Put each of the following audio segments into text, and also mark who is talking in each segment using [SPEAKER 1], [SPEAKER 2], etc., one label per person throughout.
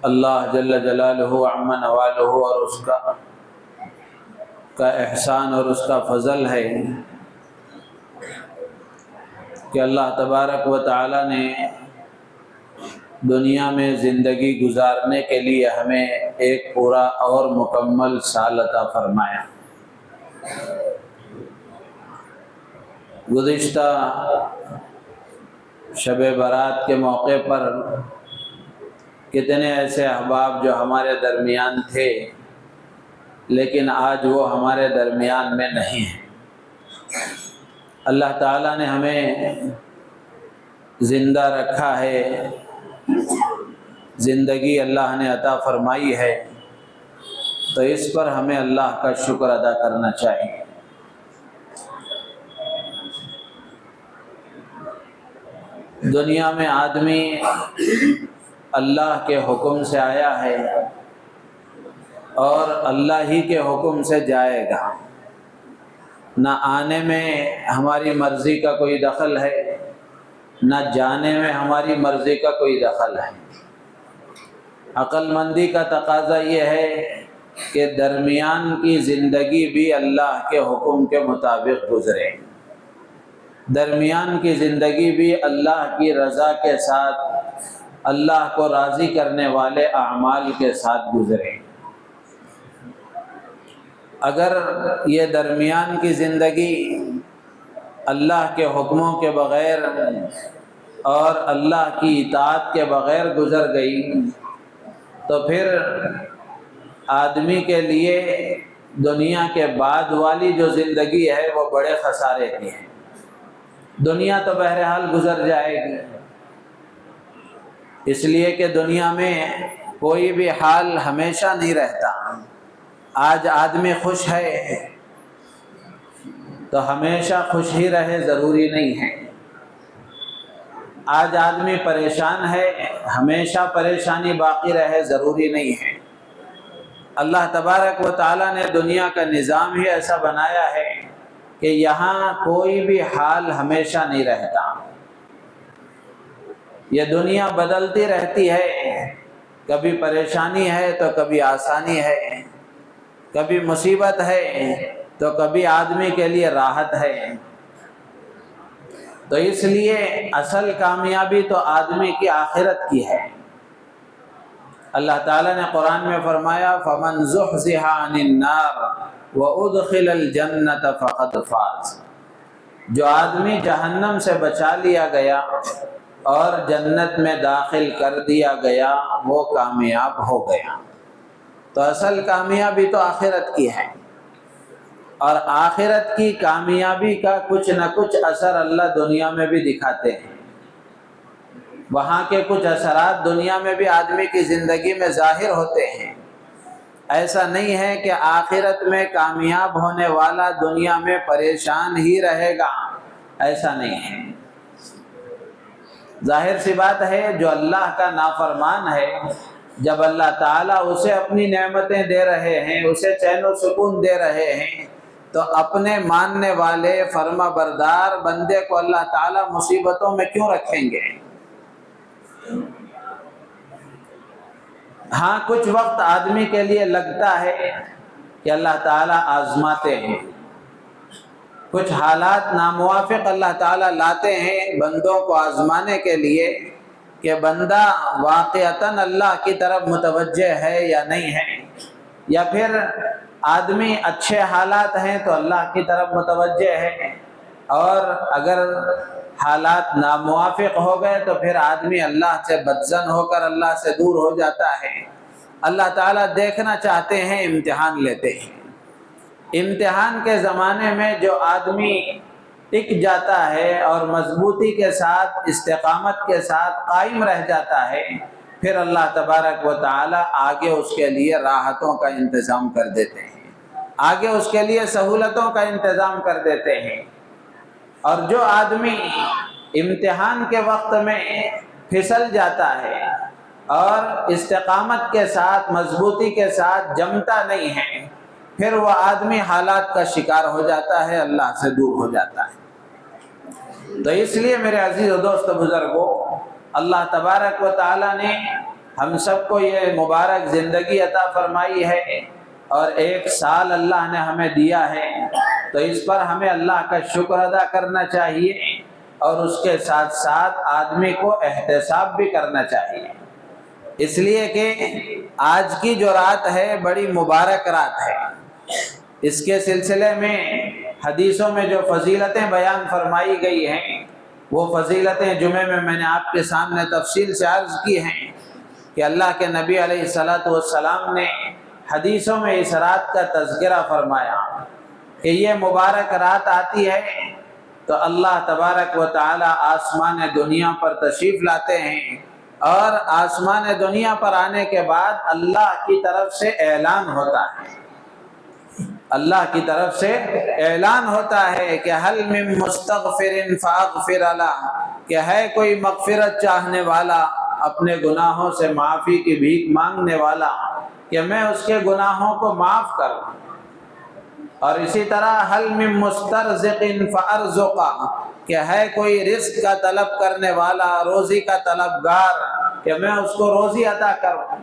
[SPEAKER 1] اللہ جل جلالہ عم نوالہ اور اس کا احسان اور اس کا فضل ہے کہ اللہ تبارک و تعالی نے دنیا میں زندگی گزارنے کے لیے ہمیں ایک پورا اور مکمل سال عطا فرمایا۔ گزشتہ شب برات کے موقع پر کتنے ایسے احباب جو ہمارے درمیان تھے لیکن آج وہ ہمارے درمیان میں نہیں ہیں۔ اللہ تعالیٰ نے ہمیں زندہ رکھا ہے، زندگی اللہ نے عطا فرمائی ہے، تو اس پر ہمیں اللہ کا شکر ادا کرنا چاہیے۔ دنیا میں آدمی اللہ کے حکم سے آیا ہے اور اللہ ہی کے حکم سے جائے گا۔ نہ آنے میں ہماری مرضی کا کوئی دخل ہے، نہ جانے میں ہماری مرضی کا کوئی دخل ہے۔ عقل مندی کا تقاضا یہ ہے کہ درمیان کی زندگی بھی اللہ کے حکم کے مطابق گزرے، درمیان کی زندگی بھی اللہ کی رضا کے ساتھ، اللہ کو راضی کرنے والے اعمال کے ساتھ گزرے۔ اگر یہ درمیان کی زندگی اللہ کے حکموں کے بغیر اور اللہ کی اطاعت کے بغیر گزر گئی تو پھر آدمی کے لیے دنیا کے بعد والی جو زندگی ہے وہ بڑے خسارے کی ہے۔ دنیا تو بہرحال گزر جائے گی، اس لیے کہ دنیا میں کوئی بھی حال ہمیشہ نہیں رہتا۔ آج آدمی خوش ہے تو ہمیشہ خوش ہی رہے ضروری نہیں ہے، آج آدمی پریشان ہے ہمیشہ پریشانی باقی رہے ضروری نہیں ہے۔ اللہ تبارک و تعالیٰ نے دنیا کا نظام ہی ایسا بنایا ہے کہ یہاں کوئی بھی حال ہمیشہ نہیں رہتا، یہ دنیا بدلتی رہتی ہے، کبھی پریشانی ہے تو کبھی آسانی ہے، کبھی مصیبت ہے تو کبھی آدمی کے لیے راحت ہے۔ تو اس لیے اصل کامیابی تو آدمی کی آخرت کی ہے۔ اللہ تعالیٰ نے قرآن میں فرمایا فَمَنْ زُحْزِحَ عَنِ النَّارِ وَأُدْخِلَ الْجَنَّةَ فَقَدْ فَازَ، جو آدمی جہنم سے بچا لیا گیا اور جنت میں داخل کر دیا گیا وہ کامیاب ہو گیا۔ تو اصل کامیابی تو آخرت کی ہے، اور آخرت کی کامیابی کا کچھ نہ کچھ اثر اللہ دنیا میں بھی دکھاتے ہیں۔ وہاں کے کچھ اثرات دنیا میں بھی آدمی کی زندگی میں ظاہر ہوتے ہیں۔ ایسا نہیں ہے کہ آخرت میں کامیاب ہونے والا دنیا میں پریشان ہی رہے گا، ایسا نہیں ہے۔ ظاہر سی بات ہے جو اللہ کا نافرمان ہے، جب اللہ تعالیٰ اسے اپنی نعمتیں دے رہے ہیں، اسے چین و سکون دے رہے ہیں، تو اپنے ماننے والے فرما بردار بندے کو اللہ تعالیٰ مصیبتوں میں کیوں رکھیں گے؟ ہاں کچھ وقت آدمی کے لیے لگتا ہے کہ اللہ تعالیٰ آزماتے ہیں، کچھ حالات ناموافق اللہ تعالیٰ لاتے ہیں بندوں کو آزمانے کے لیے کہ بندہ واقعتاً اللہ کی طرف متوجہ ہے یا نہیں ہے، یا پھر آدمی اچھے حالات ہیں تو اللہ کی طرف متوجہ ہے، اور اگر حالات ناموافق ہو گئے تو پھر آدمی اللہ سے بدظن ہو کر اللہ سے دور ہو جاتا ہے۔ اللہ تعالیٰ دیکھنا چاہتے ہیں، امتحان لیتے ہیں۔ امتحان کے زمانے میں جو آدمی ٹک جاتا ہے اور مضبوطی کے ساتھ استقامت کے ساتھ قائم رہ جاتا ہے، پھر اللہ تبارک و تعالیٰ آگے اس کے لیے راحتوں کا انتظام کر دیتے ہیں، آگے اس کے لیے سہولتوں کا انتظام کر دیتے ہیں۔ اور جو آدمی امتحان کے وقت میں پھسل جاتا ہے اور استقامت کے ساتھ مضبوطی کے ساتھ جمتا نہیں ہے، پھر وہ آدمی حالات کا شکار ہو جاتا ہے، اللہ سے دور ہو جاتا ہے۔ تو اس لیے میرے عزیز و دوست بزرگوں، اللہ تبارک و تعالیٰ نے ہم سب کو یہ مبارک زندگی عطا فرمائی ہے اور 1 سال اللہ نے ہمیں دیا ہے، تو اس پر ہمیں اللہ کا شکر ادا کرنا چاہیے اور اس کے ساتھ ساتھ آدمی کو احتساب بھی کرنا چاہیے، اس لیے کہ آج کی جو رات ہے بڑی مبارک رات ہے۔ اس کے سلسلے میں حدیثوں میں جو فضیلتیں بیان فرمائی گئی ہیں وہ فضیلتیں جمعے میں نے آپ کے سامنے تفصیل سے عرض کی ہیں کہ اللہ کے نبی علیہ الصلاۃ والسلام نے حدیثوں میں اس رات کا تذکرہ فرمایا کہ یہ مبارک رات آتی ہے تو اللہ تبارک و تعالی آسمان دنیا پر تشریف لاتے ہیں، اور آسمان دنیا پر آنے کے بعد اللہ کی طرف سے اعلان ہوتا ہے، اللہ کی طرف سے اعلان ہوتا ہے کہ حل من مستغفر فاغفر لہ، کہ ہے کوئی مغفرت چاہنے والا، اپنے گناہوں سے معافی کی بھیک مانگنے والا، کہ میں اس کے گناہوں کو معاف کروں۔ اور اسی طرح حل من مسترزق فارزقہ، کہ ہے کوئی رزق کا طلب کرنے والا، روزی کا طلبگار، کہ میں اس کو روزی عطا کروں۔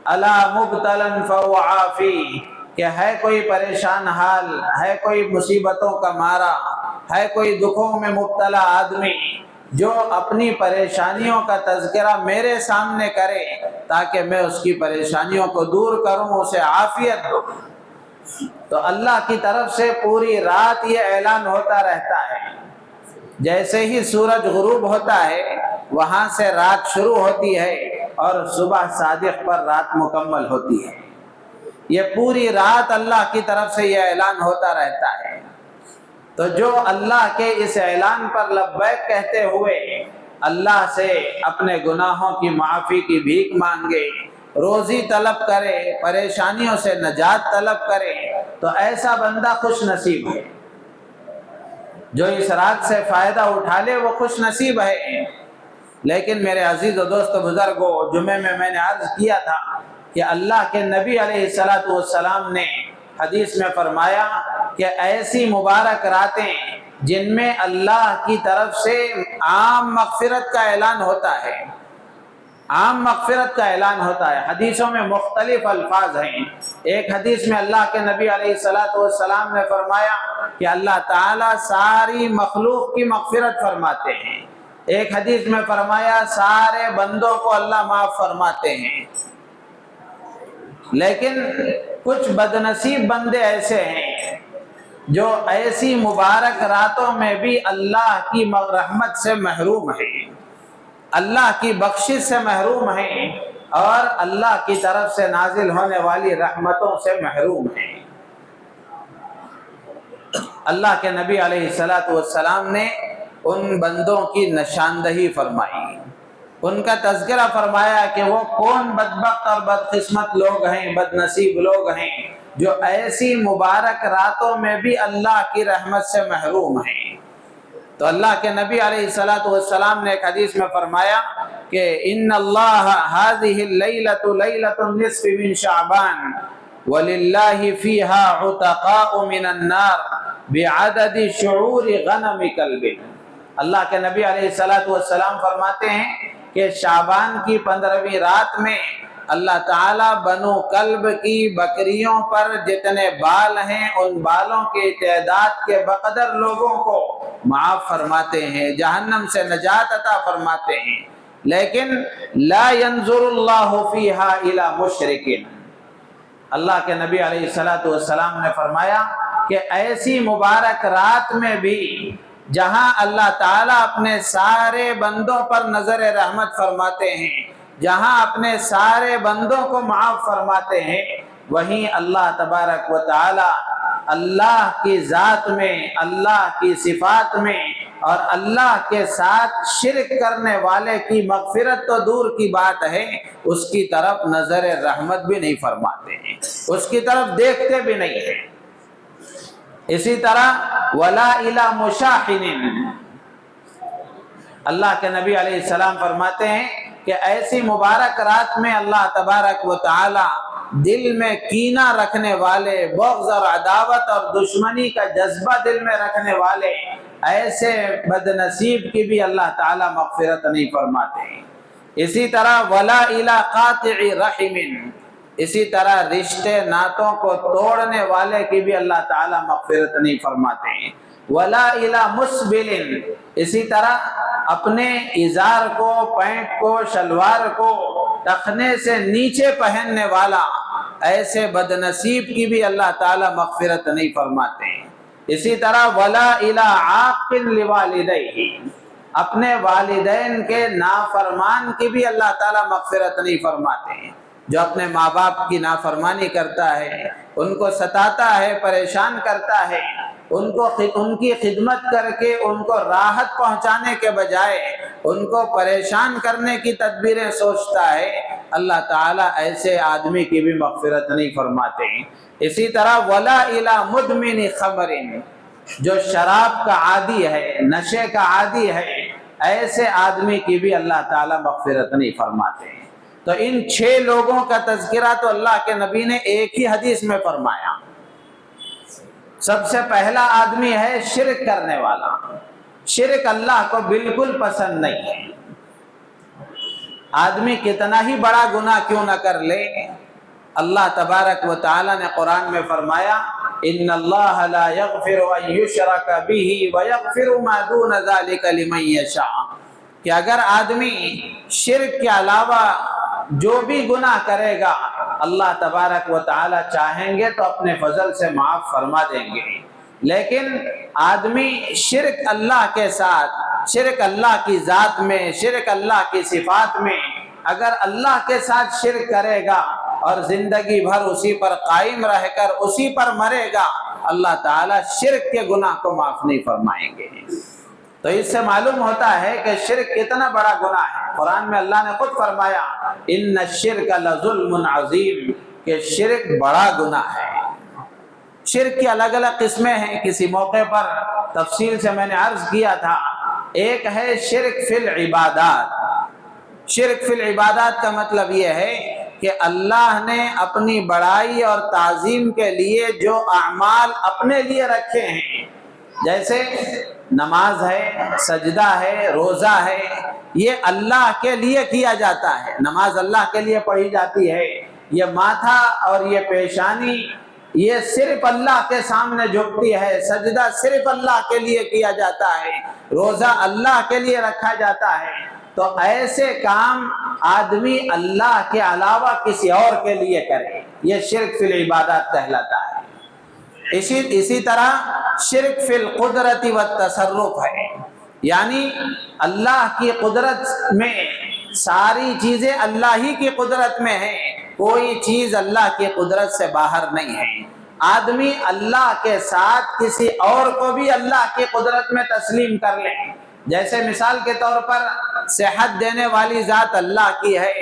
[SPEAKER 1] الا مبتلا فهو عافی، کہ ہے کوئی پریشان حال، ہے کوئی مصیبتوں کا مارا، ہے کوئی دکھوں میں مبتلا آدمی، جو اپنی پریشانیوں کا تذکرہ میرے سامنے کرے تاکہ میں اس کی پریشانیوں کو دور کروں، اسے عافیت دوں۔ تو اللہ کی طرف سے پوری رات یہ اعلان ہوتا رہتا ہے، جیسے ہی سورج غروب ہوتا ہے وہاں سے رات شروع ہوتی ہے اور صبح صادق پر رات مکمل ہوتی ہے۔ یہ پوری رات اللہ کی طرف سے یہ اعلان ہوتا رہتا ہے۔ تو جو اللہ کے اس اعلان پر لبیک کہتے ہوئے اللہ سے اپنے گناہوں کی معافی کی بھیک مانگے، روزی طلب کرے، پریشانیوں سے نجات طلب کرے، تو ایسا بندہ خوش نصیب ہے۔ جو اس رات سے فائدہ اٹھا لے وہ خوش نصیب ہے۔ لیکن میرے عزیز و دوست بزرگوں، جمعے میں نے عرض کیا تھا کہ اللہ کے نبی علیہ الصلاۃ والسلام نے حدیث میں فرمایا کہ ایسی مبارک راتیں جن میں اللہ کی طرف سے عام مغفرت کا اعلان ہوتا ہے، عام مغفرت کا اعلان ہوتا ہے۔ حدیثوں میں مختلف الفاظ ہیں۔ ایک حدیث میں اللہ کے نبی علیہ الصلاۃ والسلام نے فرمایا کہ اللہ تعالیٰ ساری مخلوق کی مغفرت فرماتے ہیں۔ ایک حدیث میں فرمایا سارے بندوں کو اللہ معاف فرماتے ہیں۔ لیکن کچھ بدنصیب بندے ایسے ہیں جو ایسی مبارک راتوں میں بھی اللہ کی رحمت سے محروم ہیں، اللہ کی بخشش سے محروم ہیں، اور اللہ کی طرف سے نازل ہونے والی رحمتوں سے محروم ہیں۔ اللہ کے نبی علیہ الصلاۃ والسلام نے ان بندوں کی نشاندہی فرمائی، ان کا تذکرہ فرمایا کہ وہ کون بدبخت اور بدقسمت لوگ ہیں، بد نصیب لوگ ہیں جو ایسی مبارک راتوں میں بھی اللہ کی رحمت سے محروم ہیں۔ تو اللہ کے نبی علیہ الصلاۃ والسلام نے ایک حدیث میں فرمایا کہ ان اللہ هذه الليلة ليلة النصف من شعبان وللہ فیہا عتقاء من النار بعدد شعور غنم کلب۔ اللہ کے نبی علیہ الصلاۃ والسلام فرماتے ہیں کہ شعبان کی 15ویں رات میں اللہ تعالیٰ بنو کلب کی بکریوں پر جتنے بال ہیں ان بالوں کی تعداد کے بقدر لوگوں کو معاف فرماتے ہیں، جہنم سے نجات عطا فرماتے ہیں، لیکن لا ينظر اللہ فیہا الی مشرک۔ اللہ کے نبی علیہ الصلاۃ والسلام نے فرمایا کہ ایسی مبارک رات میں بھی جہاں اللہ تعالیٰ اپنے سارے بندوں پر نظر رحمت فرماتے ہیں، جہاں اپنے سارے بندوں کو معاف فرماتے ہیں، وہیں اللہ تبارک و تعالی اللہ کی ذات میں، اللہ کی صفات میں اور اللہ کے ساتھ شرک کرنے والے کی مغفرت تو دور کی بات ہے، اس کی طرف نظر رحمت بھی نہیں فرماتے ہیں، اس کی طرف دیکھتے بھی نہیں ہیں۔ اسی طرح ولا الی مشاحن، اللہ کے نبی علیہ السلام فرماتے ہیں کہ ایسی مبارک رات میں اللہ تبارک و تعالی دل میں کینہ رکھنے والے، بغض اور عداوت اور دشمنی کا جذبہ دل میں رکھنے والے ایسے بد نصیب کی بھی اللہ تعالی مغفرت نہیں فرماتے ہیں۔ اسی طرح ولا الی قاطع رحم، اسی طرح رشتے ناتوں کو توڑنے والے کی بھی اللہ تعالیٰ مغفرت نہیں فرماتے ہیں۔ ولا الی مسبل، اسی طرح اپنے ازار کو، پینٹ کو، شلوار کو ٹخنے سے نیچے پہننے والا ایسے بدنصیب کی بھی اللہ تعالیٰ مغفرت نہیں فرماتے ہیں۔ اسی طرح ولا الی عاق لوالدیہ، اپنے والدین کے نافرمان کی بھی اللہ تعالیٰ مغفرت نہیں فرماتے ہیں۔ جو اپنے ماں باپ کی نافرمانی کرتا ہے، ان کو ستاتا ہے، پریشان کرتا ہے، ان کی خدمت کر کے ان کو راحت پہنچانے کے بجائے ان کو پریشان کرنے کی تدبیریں سوچتا ہے، اللہ تعالیٰ ایسے آدمی کی بھی مغفرت نہیں فرماتے ہیں۔ اسی طرح ولا الی مدمن خمر، جو شراب کا عادی ہے، نشے کا عادی ہے، ایسے آدمی کی بھی اللہ تعالیٰ مغفرت نہیں فرماتے ہیں۔ تو ان 6 لوگوں کا تذکرہ تو اللہ کے نبی نے ایک ہی حدیث میں فرمایا۔ سب سے پہلا آدمی ہے شرک کرنے والا، شرک اللہ کو بالکل پسند نہیں ہے۔ آدمی کتنا ہی بڑا گناہ کیوں نہ کر لے، اللہ تبارک و تعالی نے قرآن میں فرمایا ان اللہ لا یغفر ان یشرک بہ ویغفر ما دون ذلک لمن یشاء، کہ اگر آدمی شرک کے علاوہ جو بھی گناہ کرے گا اللہ تبارک و تعالی چاہیں گے تو اپنے فضل سے معاف فرما دیں گے، لیکن آدمی شرک اللہ کے ساتھ، شرک اللہ کی ذات میں، شرک اللہ کی صفات میں، اگر اللہ کے ساتھ شرک کرے گا اور زندگی بھر اسی پر قائم رہ کر اسی پر مرے گا، اللہ تعالیٰ شرک کے گناہ کو معاف نہیں فرمائیں گے۔ تو اس سے معلوم ہوتا ہے کہ شرک کتنا بڑا گناہ ہے۔ قرآن میں اللہ نے خود فرمایا ان الشرک لظلم عظیم، کہ شرک بڑا گناہ ہے۔ شرک کی الگ الگ قسمیں ہیں، کسی موقع پر تفصیل سے میں نے عرض کیا تھا۔ ایک ہے شرک فی العبادات۔ شرک فی العبادات کا مطلب یہ ہے کہ اللہ نے اپنی بڑائی اور تعظیم کے لیے جو اعمال اپنے لیے رکھے ہیں، جیسے نماز ہے، سجدہ ہے، روزہ ہے، یہ اللہ کے لیے کیا جاتا ہے۔ نماز اللہ کے لیے پڑھی جاتی ہے، یہ ماتھا اور یہ پیشانی یہ صرف اللہ کے سامنے جھکتی ہے، سجدہ صرف اللہ کے لیے کیا جاتا ہے، روزہ اللہ کے لیے رکھا جاتا ہے۔ تو ایسے کام آدمی اللہ کے علاوہ کسی اور کے لیے کرے، یہ شرک فی العبادات کہلاتا ہے۔ اسی طرح شرک فی القدرت والتصرف ہے، یعنی اللہ کی قدرت میں ساری چیزیں اللہ ہی کی قدرت میں ہیں، کوئی چیز اللہ کی قدرت سے باہر نہیں ہے۔ آدمی اللہ کے ساتھ کسی اور کو بھی اللہ کی قدرت میں تسلیم کر لے، جیسے مثال کے طور پر صحت دینے والی ذات اللہ کی ہے،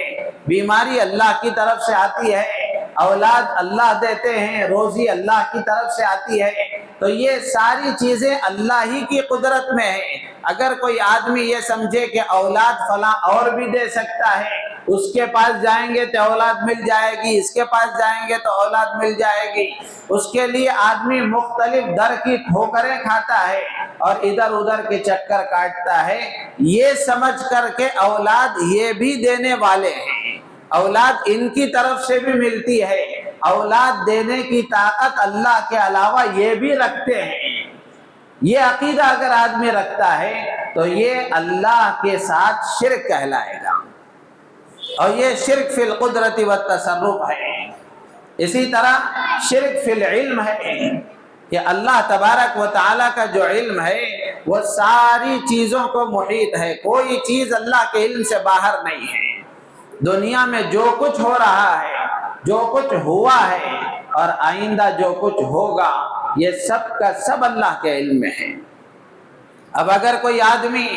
[SPEAKER 1] بیماری اللہ کی طرف سے آتی ہے، اولاد اللہ دیتے ہیں، روزی اللہ کی طرف سے آتی ہے، تو یہ ساری چیزیں اللہ ہی کی قدرت میں ہیں۔ اگر کوئی آدمی یہ سمجھے کہ اولاد فلاں اور بھی دے سکتا ہے، اس کے پاس جائیں گے تو اولاد مل جائے گی، اس کے پاس جائیں گے تو اولاد مل جائے گی، اس کے لیے آدمی مختلف در کی ٹھوکریں کھاتا ہے اور ادھر ادھر کے چکر کاٹتا ہے، یہ سمجھ کر کے اولاد یہ بھی دینے والے ہیں، اولاد ان کی طرف سے بھی ملتی ہے، اولاد دینے کی طاقت اللہ کے علاوہ یہ بھی رکھتے ہیں۔ یہ عقیدہ اگر آدمی رکھتا ہے تو یہ اللہ کے ساتھ شرک کہلائے گا، اور یہ شرک فی القدرت والتصرف ہے۔ اسی طرح شرک فی العلم ہے کہ اللہ تبارک و تعالیٰ کا جو علم ہے وہ ساری چیزوں کو محیط ہے، کوئی چیز اللہ کے علم سے باہر نہیں ہے۔ دنیا میں جو کچھ ہو رہا ہے، جو کچھ ہوا ہے اور آئندہ جو کچھ ہوگا، یہ سب کا سب اللہ کے علم میں ہے۔ اب اگر کوئی آدمی،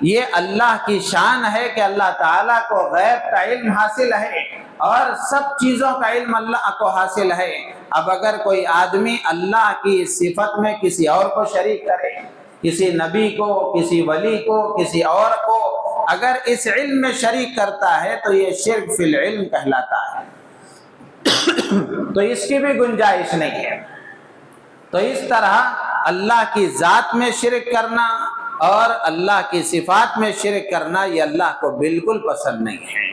[SPEAKER 1] یہ اللہ کی شان ہے کہ اللہ تعالیٰ کو غیب کا علم حاصل ہے اور سب چیزوں کا علم اللہ کو حاصل ہے، اب اگر کوئی آدمی اللہ کی صفت میں کسی اور کو شریک کرے، کسی نبی کو، کسی ولی کو، کسی اور کو اگر اس علم میں شریک کرتا ہے تو یہ شرک فی العلم کہلاتا ہے، تو اس کی بھی گنجائش نہیں ہے۔ تو اس طرح اللہ کی ذات میں شرک کرنا اور اللہ کی صفات میں شرک کرنا یہ اللہ کو بالکل پسند نہیں ہے۔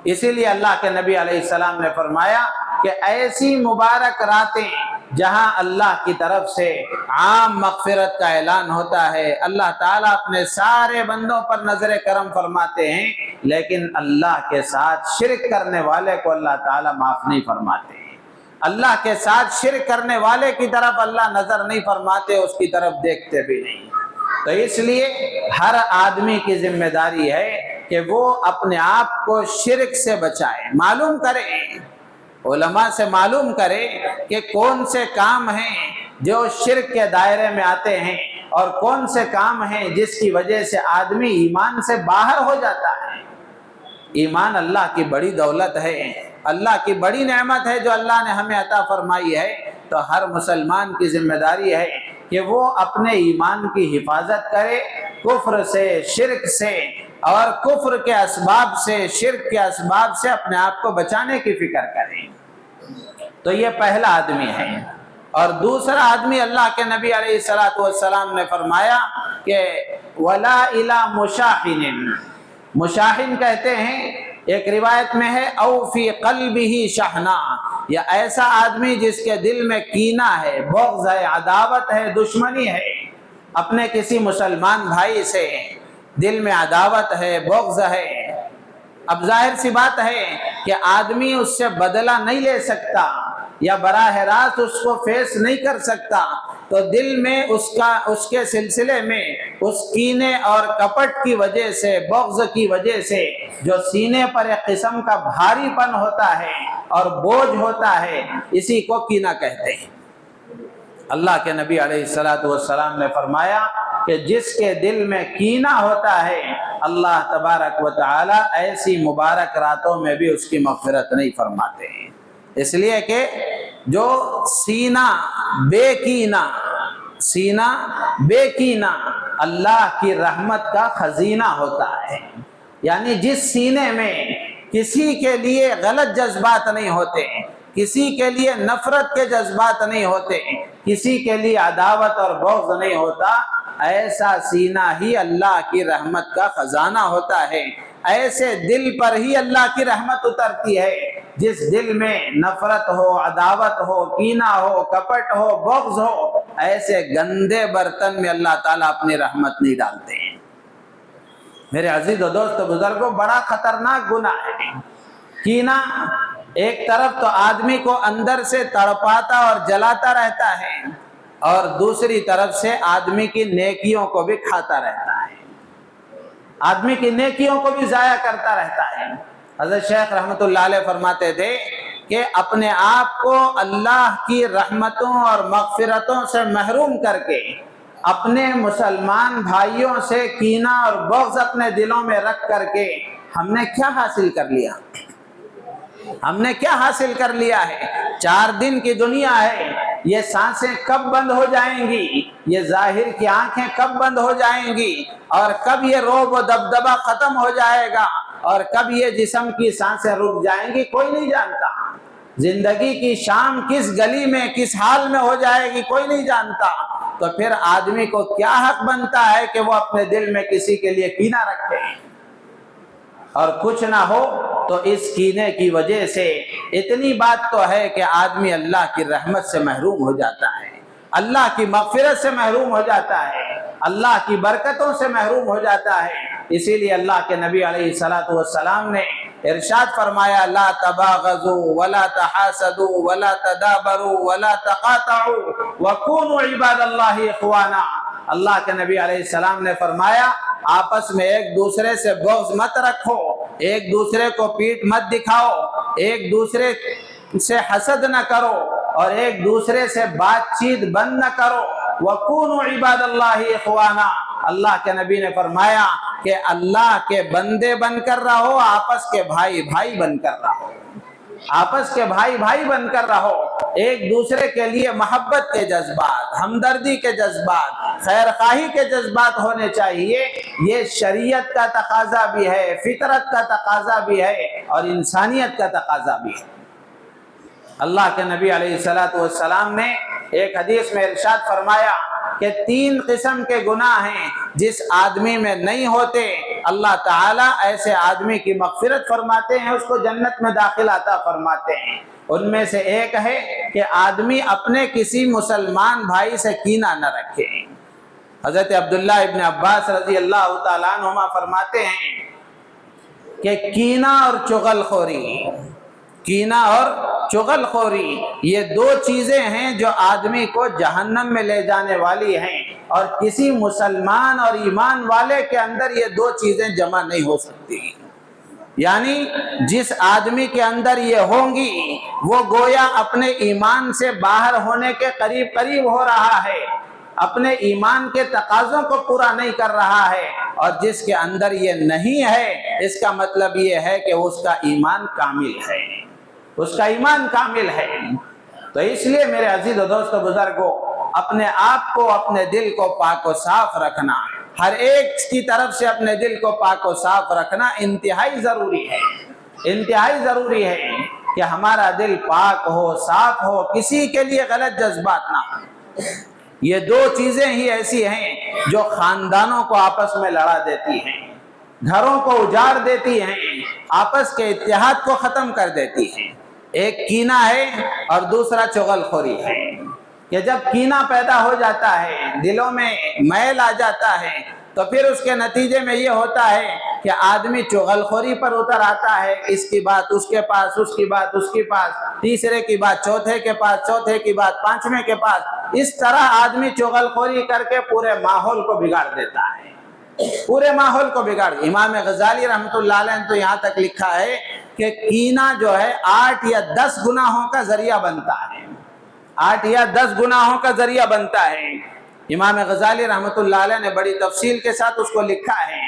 [SPEAKER 1] اسی لیے اللہ کے نبی علیہ السلام نے فرمایا کہ ایسی مبارک راتیں جہاں اللہ کی طرف سے عام مغفرت کا اعلان ہوتا ہے، اللہ تعالیٰ اپنے سارے بندوں پر نظر کرم فرماتے ہیں، لیکن اللہ کے ساتھ شرک کرنے والے کو اللہ تعالیٰ معاف نہیں فرماتے ہیں۔ اللہ کے ساتھ شرک کرنے والے کی طرف اللہ نظر نہیں فرماتے، اس کی طرف دیکھتے بھی نہیں۔ تو اس لیے ہر آدمی کی ذمہ داری ہے کہ وہ اپنے آپ کو شرک سے بچائے، معلوم کرے، علماء سے معلوم کرے کہ کون سے کام ہیں جو شرک کے دائرے میں آتے ہیں اور کون سے کام ہیں جس کی وجہ سے آدمی ایمان سے باہر ہو جاتا ہے۔ ایمان اللہ کی بڑی دولت ہے، اللہ کی بڑی نعمت ہے جو اللہ نے ہمیں عطا فرمائی ہے۔ تو ہر مسلمان کی ذمہ داری ہے کہ وہ اپنے ایمان کی حفاظت کرے، کفر سے، شرک سے اور کفر کے اسباب سے، شرک کے اسباب سے اپنے آپ کو بچانے کی فکر کرے۔ تو یہ پہلا آدمی ہے۔ اور دوسرا آدمی اللہ کے نبی علیہ السلام نے فرمایا کہ وَلَا إِلَى مُشَاحِنٍ، مشاحن کہتے ہیں، ایک روایت میں ہے او فی قلبہ شحنا، یا ایسا آدمی جس کے دل میں کینہ ہے، بغض ہے، عداوت ہے، دشمنی ہے اپنے کسی مسلمان بھائی سے، دل میں عداوت ہے، بغض ہے۔ اب ظاہر سی بات ہے کہ آدمی اس سے بدلہ نہیں لے سکتا یا براہ راست اس کو فیس نہیں کر سکتا، تو دل میں اس کے سلسلے میں اس کینے اور کپٹ کی وجہ سے، بغض کی وجہ سے جو سینے پر ایک قسم کا بھاری پن ہوتا ہے اور بوجھ ہوتا ہے، اسی کو کینہ کہتے ہیں۔ اللہ کے نبی علیہ السلام نے فرمایا کہ جس کے دل میں کینہ ہوتا ہے، اللہ تبارک و تعالی ایسی مبارک راتوں میں بھی اس کی مغفرت نہیں فرماتے ہیں۔ اس لیے کہ جو سینہ بے کینہ اللہ کی رحمت کا خزینہ ہوتا ہے، یعنی جس سینے میں کسی کے لیے غلط جذبات نہیں ہوتے، کسی کے لیے نفرت کے جذبات نہیں ہوتے، کسی کے لیے عداوت اور بغض نہیں ہوتا، ایسا سینہ ہی اللہ کی رحمت کا خزانہ ہوتا ہے۔ ایسے دل پر ہی اللہ کی رحمت اترتی ہے جس دل میں نفرت ہو، عداوت ہو، کینہ ہو، کپٹ ہو، بغض ہو، ایسے گندے برتن میں اللہ تعالیٰ اپنی رحمت نہیں ڈالتے ہیں۔ میرے عزیز و دوست بزرگوں، بڑا خطرناک گناہ ہے کینہ۔ ایک طرف تو آدمی کو اندر سے تڑپاتا اور جلاتا رہتا ہے، اور دوسری طرف سے آدمی کی نیکیوں کو بھی کھاتا رہتا ہے، آدمی کی نیکیوں کو بھی ضائع کرتا رہتا ہے۔ حضرت شیخ رحمۃ اللہ علیہ فرماتے تھے کہ اپنے آپ کو اللہ کی رحمتوں اور مغفرتوں سے محروم کر کے، اپنے مسلمان بھائیوں سے کینہ اور بغض اپنے دلوں میں رکھ کر کے ہم نے کیا حاصل کر لیا؟ ہم نے کیا حاصل کر لیا ہے؟ 4 دن کی دنیا ہے، یہ سانسیں کب بند ہو جائیں گی، یہ ظاہر کی آنکھیں کب بند ہو جائیں گی، اور کب یہ روب و دبدبہ ختم ہو جائے گا، اور کب یہ جسم کی سانسیں رک جائیں گی، کوئی نہیں جانتا۔ زندگی کی شام کس گلی میں، کس حال میں ہو جائے گی، کوئی نہیں جانتا۔ تو پھر آدمی کو کیا حق بنتا ہے کہ وہ اپنے دل میں کسی کے لیے کینہ رکھے؟ اور کچھ نہ ہو تو اس کینے کی وجہ سے اتنی بات تو ہے کہ آدمی اللہ کی رحمت سے محروم ہو جاتا ہے، اللہ کی مغفرت سے محروم ہو جاتا ہے، اللہ کی برکتوں سے محروم ہو جاتا ہے۔ اسی لیے اللہ کے نبی علیہ السلام نے ارشاد فرمایا لا تباغضوا ولا تحاسدوا ولا تدابروا ولا تقاطعوا وكونوا عباد اللہ اخوانا۔ اللہ کے نبی علیہ السلام نے فرمایا آپس میں ایک دوسرے سے بغض مت رکھو، ایک دوسرے کو پیٹھ مت دکھاؤ، ایک دوسرے سے حسد نہ کرو، اور ایک دوسرے سے بات چیت بند نہ کرو۔ وَكُونُوا عِبَادَ اللَّهِ إِخْوَانًا، اللہ کے نبی نے فرمایا کہ اللہ کے بندے بن کر رہو، آپس کے بھائی بھائی بن کر رہو، آپس کے بھائی بھائی بن کر رہو۔ ایک دوسرے کے لیے محبت کے جذبات، ہمدردی کے جذبات، خیر خواہی کے جذبات ہونے چاہیے۔ یہ شریعت کا تقاضا بھی ہے، فطرت کا تقاضا بھی ہے، اور انسانیت کا تقاضا بھی ہے۔ اللہ کے نبی علیہ السلام نے ایک حدیث میں ارشاد فرمایا کہ 3 قسم کے گناہ ہیں جس آدمی میں نہیں ہوتے، اللہ تعالیٰ ایسے آدمی کی مغفرت فرماتے ہیں، اس کو جنت میں داخل عطا فرماتے ہیں۔ ان میں سے ایک ہے کہ آدمی اپنے کسی مسلمان بھائی سے کینہ نہ رکھے۔ حضرت عبداللہ ابن عباس رضی اللہ تعالیٰ عنہما فرماتے ہیں کہ کینہ اور چغل خوری یہ 2 چیزیں ہیں جو آدمی کو جہنم میں لے جانے والی ہیں، اور کسی مسلمان اور ایمان والے کے اندر یہ 2 چیزیں جمع نہیں ہو سکتی۔ یعنی جس آدمی کے اندر یہ ہوں گی وہ گویا اپنے ایمان سے باہر ہونے کے قریب ہو رہا ہے، اپنے ایمان کے تقاضوں کو پورا نہیں کر رہا ہے، اور جس کے اندر یہ نہیں ہے اس کا مطلب یہ ہے کہ اس کا ایمان کامل ہے، تو اس لیے میرے عزیز و دوستو بزرگوں، اپنے آپ کو، اپنے دل کو پاک و صاف رکھنا، ہر ایک کی طرف سے اپنے دل کو پاک و صاف رکھنا انتہائی ضروری ہے کہ ہمارا دل پاک ہو، صاف ہو، کسی کے لیے غلط جذبات نہ ہو۔ یہ 2 چیزیں ہی ایسی ہیں جو خاندانوں کو آپس میں لڑا دیتی ہیں، گھروں کو اجاڑ دیتی ہیں، آپس کے اتحاد کو ختم کر دیتی ہیں۔ ایک کینہ ہے اور دوسرا چغل خوری ہے، کہ جب کینہ پیدا ہو جاتا ہے، دلوں میں میل آ جاتا ہے، تو پھر اس کے نتیجے میں یہ ہوتا ہے کہ آدمی چغل خوری پر اتر آتا ہے، اس کی بات اس کے پاس، اس کی بات اس کے پاس، تیسرے کی بات چوتھے کے پاس، چوتھے کی بات پانچویں کے پاس، اس طرح آدمی چغل خوری کر کے پورے ماحول کو بگاڑ دیتا ہے، امام غزالی رحمۃ اللہ علیہ نے تو یہاں تک لکھا ہے کہ کینہ جو ہے 8 یا 10 گناہوں کا ذریعہ بنتا ہے، 8 یا 10 گناہوں کا ذریعہ بنتا ہے۔ امام غزالی رحمۃ اللہ علیہ نے بڑی تفصیل کے ساتھ اس کو لکھا ہے،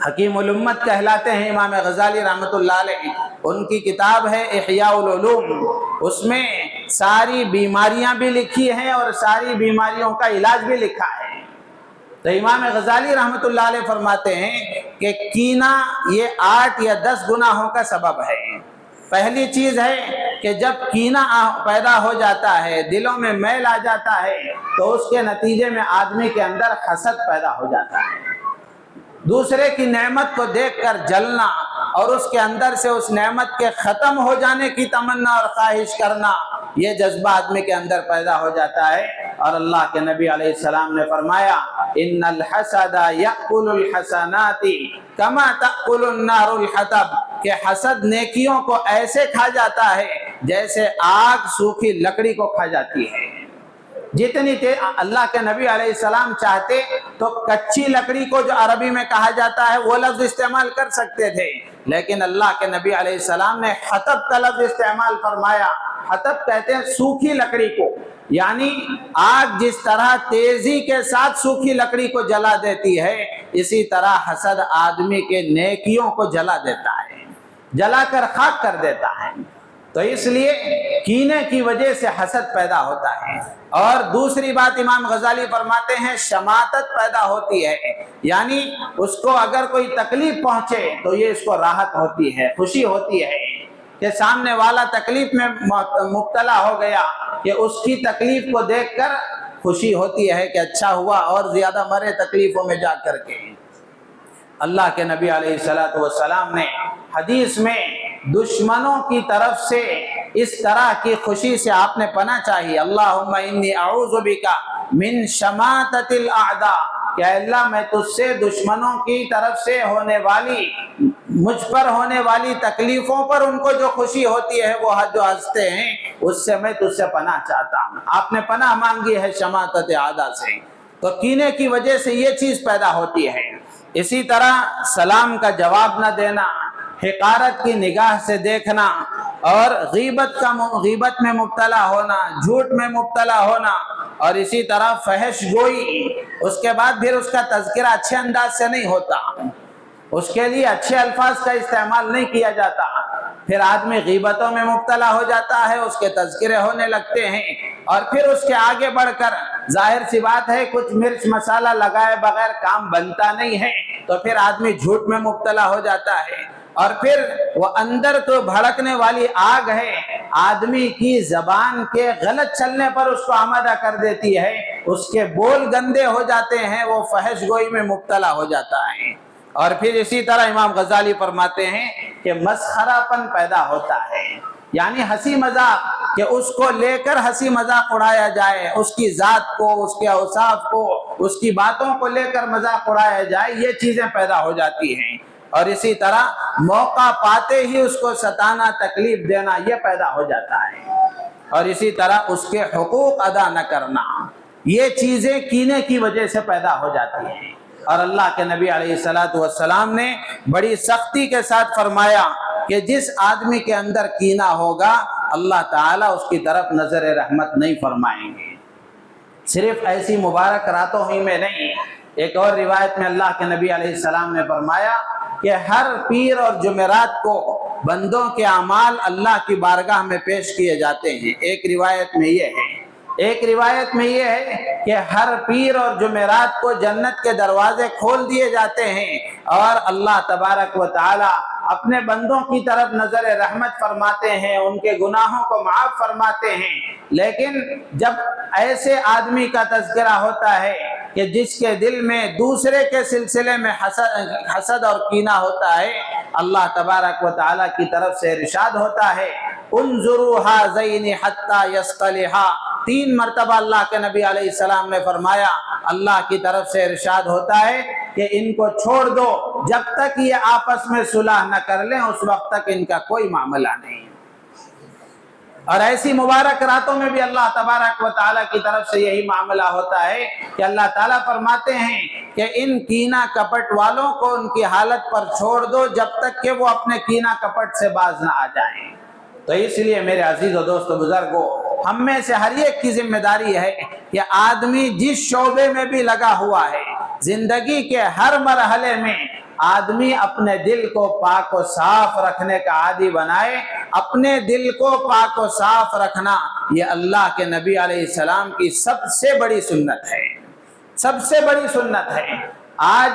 [SPEAKER 1] حکیم الامت کہلاتے ہیں امام غزالی رحمۃ اللہ علیہ، ان کی کتاب ہے احیاء العلوم، اس میں ساری بیماریاں بھی لکھی ہیں اور ساری بیماریوں کا علاج بھی لکھا ہے۔ تو امام غزالی رحمۃ اللہ علیہ فرماتے ہیں کہ کینہ یہ 8 یا 10 گناہوں کا سبب ہے۔ پہلی چیز ہے کہ جب کینہ پیدا ہو جاتا ہے، دلوں میں میل آ جاتا ہے، تو اس کے نتیجے میں آدمی کے اندر حسد پیدا ہو جاتا ہے، دوسرے کی نعمت کو دیکھ کر جلنا اور اس کے اندر سے اس نعمت کے ختم ہو جانے کی تمنا اور خواہش کرنا، یہ جذبہ آدمی کے اندر پیدا ہو جاتا ہے۔ اور اللہ کے نبی علیہ السلام نے فرمایا ان الحسد یأکل الحسنات کما تأکل النار الحطب، کہ حسد نیکیوں کو ایسے کھا جاتا ہے جیسے آگ سوکھی لکڑی کو کھا جاتی ہے۔ جتنی اللہ کے نبی علیہ السلام چاہتے تو کچی لکڑی کو جو عربی میں کہا جاتا ہے وہ لفظ استعمال کر سکتے تھے، لیکن اللہ کے نبی علیہ السلام نے حطب کا لفظ استعمال فرمایا۔ حطب کہتے ہیں سوکھی لکڑی کو، یعنی آگ جس طرح تیزی کے ساتھ سوکھی لکڑی کو جلا دیتی ہے، اسی طرح حسد آدمی کے نیکیوں کو جلا دیتا ہے، جلا کر خاک کر دیتا ہے۔ تو اس لیے کینے کی وجہ سے حسد پیدا ہوتا ہے۔ اور دوسری بات امام غزالی فرماتے ہیں شماتت پیدا ہوتی ہے، یعنی اس کو اگر کوئی تکلیف پہنچے تو یہ اس کو راحت ہوتی ہے، خوشی ہوتی ہے کہ سامنے والا تکلیف میں مبتلا ہو گیا، کہ اس کی تکلیف کو دیکھ کر خوشی ہوتی ہے کہ اچھا ہوا اور زیادہ مرے تکلیفوں میں جا کر کے۔ اللہ کے نبی علیہ السلام نے حدیث میں دشمنوں کی طرف سے اس طرح کی خوشی سے آپ نے پناہ چاہیے، اللہم انی اعوذ بک من شماتت الاعداء، کہ اللہ میں تجھ سے دشمنوں کی طرف سے ہونے والی، مجھ پر ہونے والی تکلیفوں پر ان کو جو خوشی ہوتی ہے، وہ جو ہنستے ہیں، اس سے میں تجھ سے پناہ چاہتا ہوں۔ آپ نے پناہ مانگی ہے شماتت اعداء سے، تو کینے کی وجہ سے یہ چیز پیدا ہوتی ہے۔ اسی طرح سلام کا جواب نہ دینا، حقارت کی نگاہ سے دیکھنا، اور غیبت میں مبتلا ہونا، جھوٹ میں مبتلا ہونا، اور اسی طرح فحش گوئی، اس کے بعد پھر اس کا تذکرہ اچھے انداز سے نہیں ہوتا، اس کے لیے اچھے الفاظ کا استعمال نہیں کیا جاتا، پھر آدمی غیبتوں میں مبتلا ہو جاتا ہے، اس کے تذکرے ہونے لگتے ہیں، اور پھر اس کے آگے بڑھ کر ظاہر سی بات ہے کچھ مرچ مسالہ لگائے بغیر کام بنتا نہیں ہے، تو پھر آدمی جھوٹ میں مبتلا ہو جاتا ہے، اور پھر وہ اندر کو بھڑکنے والی آگ ہے، آدمی کی زبان کے غلط چلنے پر اس کو آمادہ کر دیتی ہے، اس کے بول گندے ہو جاتے ہیں، وہ فحش گوئی میں مبتلا ہو جاتا ہے۔ اور پھر اسی طرح امام غزالی فرماتے ہیں کہ مسخرہ پن پیدا ہوتا ہے، یعنی ہنسی مذاق، کہ اس کو لے کر ہنسی مذاق اڑایا جائے، اس کی ذات کو، اس کے اوصاف کو، اس کی باتوں کو لے کر مذاق اڑایا جائے، یہ چیزیں پیدا ہو جاتی ہیں۔ اور اسی طرح موقع پاتے ہی اس کو ستانا، تکلیف دینا، یہ پیدا ہو جاتا ہے۔ اور اسی طرح اس کے حقوق ادا نہ کرنا، یہ چیزیں کینے کی وجہ سے پیدا ہو جاتی ہیں۔ اور اللہ کے نبی علیہ السلام نے بڑی سختی کے ساتھ فرمایا کہ جس آدمی کے اندر کینہ ہوگا اللہ تعالیٰ اس کی طرف نظر رحمت نہیں فرمائیں گے۔ صرف ایسی مبارک راتوں ہی میں نہیں، ایک اور روایت میں اللہ کے نبی علیہ السلام نے فرمایا کہ ہر پیر اور جمعرات کو بندوں کے اعمال اللہ کی بارگاہ میں پیش کیے جاتے ہیں۔ ایک روایت میں یہ ہے کہ ہر پیر اور جمعرات کو جنت کے دروازے کھول دیے جاتے ہیں اور اللہ تبارک و تعالی اپنے بندوں کی طرف نظر رحمت فرماتے ہیں، ان کے گناہوں کو معاف فرماتے ہیں۔ لیکن جب ایسے آدمی کا تذکرہ ہوتا ہے کہ جس کے دل میں دوسرے کے سلسلے میں حسد اور کینہ ہوتا ہے، اللہ تبارک و تعالی کی طرف سے ارشاد ہوتا ہے انظروا ھذین حتی یصطلحا۔ 3 مرتبہ اللہ کے نبی علیہ السلام نے فرمایا، اللہ کی طرف سے ارشاد ہوتا ہے کہ ان کو چھوڑ دو، جب تک یہ آپس میں صلح نہ کر لیں اس وقت تک ان کا کوئی معاملہ نہیں۔ اور ایسی مبارک راتوں میں بھی اللہ تبارک و تعالیٰ کی طرف سے یہی معاملہ ہوتا ہے کہ اللہ تعالیٰ فرماتے ہیں کہ ان کینہ کپٹ والوں کو ان کی حالت پر چھوڑ دو جب تک کہ وہ اپنے کینہ کپٹ سے باز نہ آ جائیں۔ تو اس لیے میرے عزیز و دوست و بزرگوں، ہم میں سے ہر ایک کی ذمہ داری ہے کہ آدمی جس شعبے میں بھی لگا ہوا ہے، زندگی کے ہر مرحلے میں آدمی اپنے دل کو پاک و صاف رکھنے کا عادی بنائے۔ اپنے دل کو پاک و صاف رکھنا یہ اللہ کے نبی علیہ السلام کی سب سے بڑی سنت ہے، سب سے بڑی سنت ہے۔ آج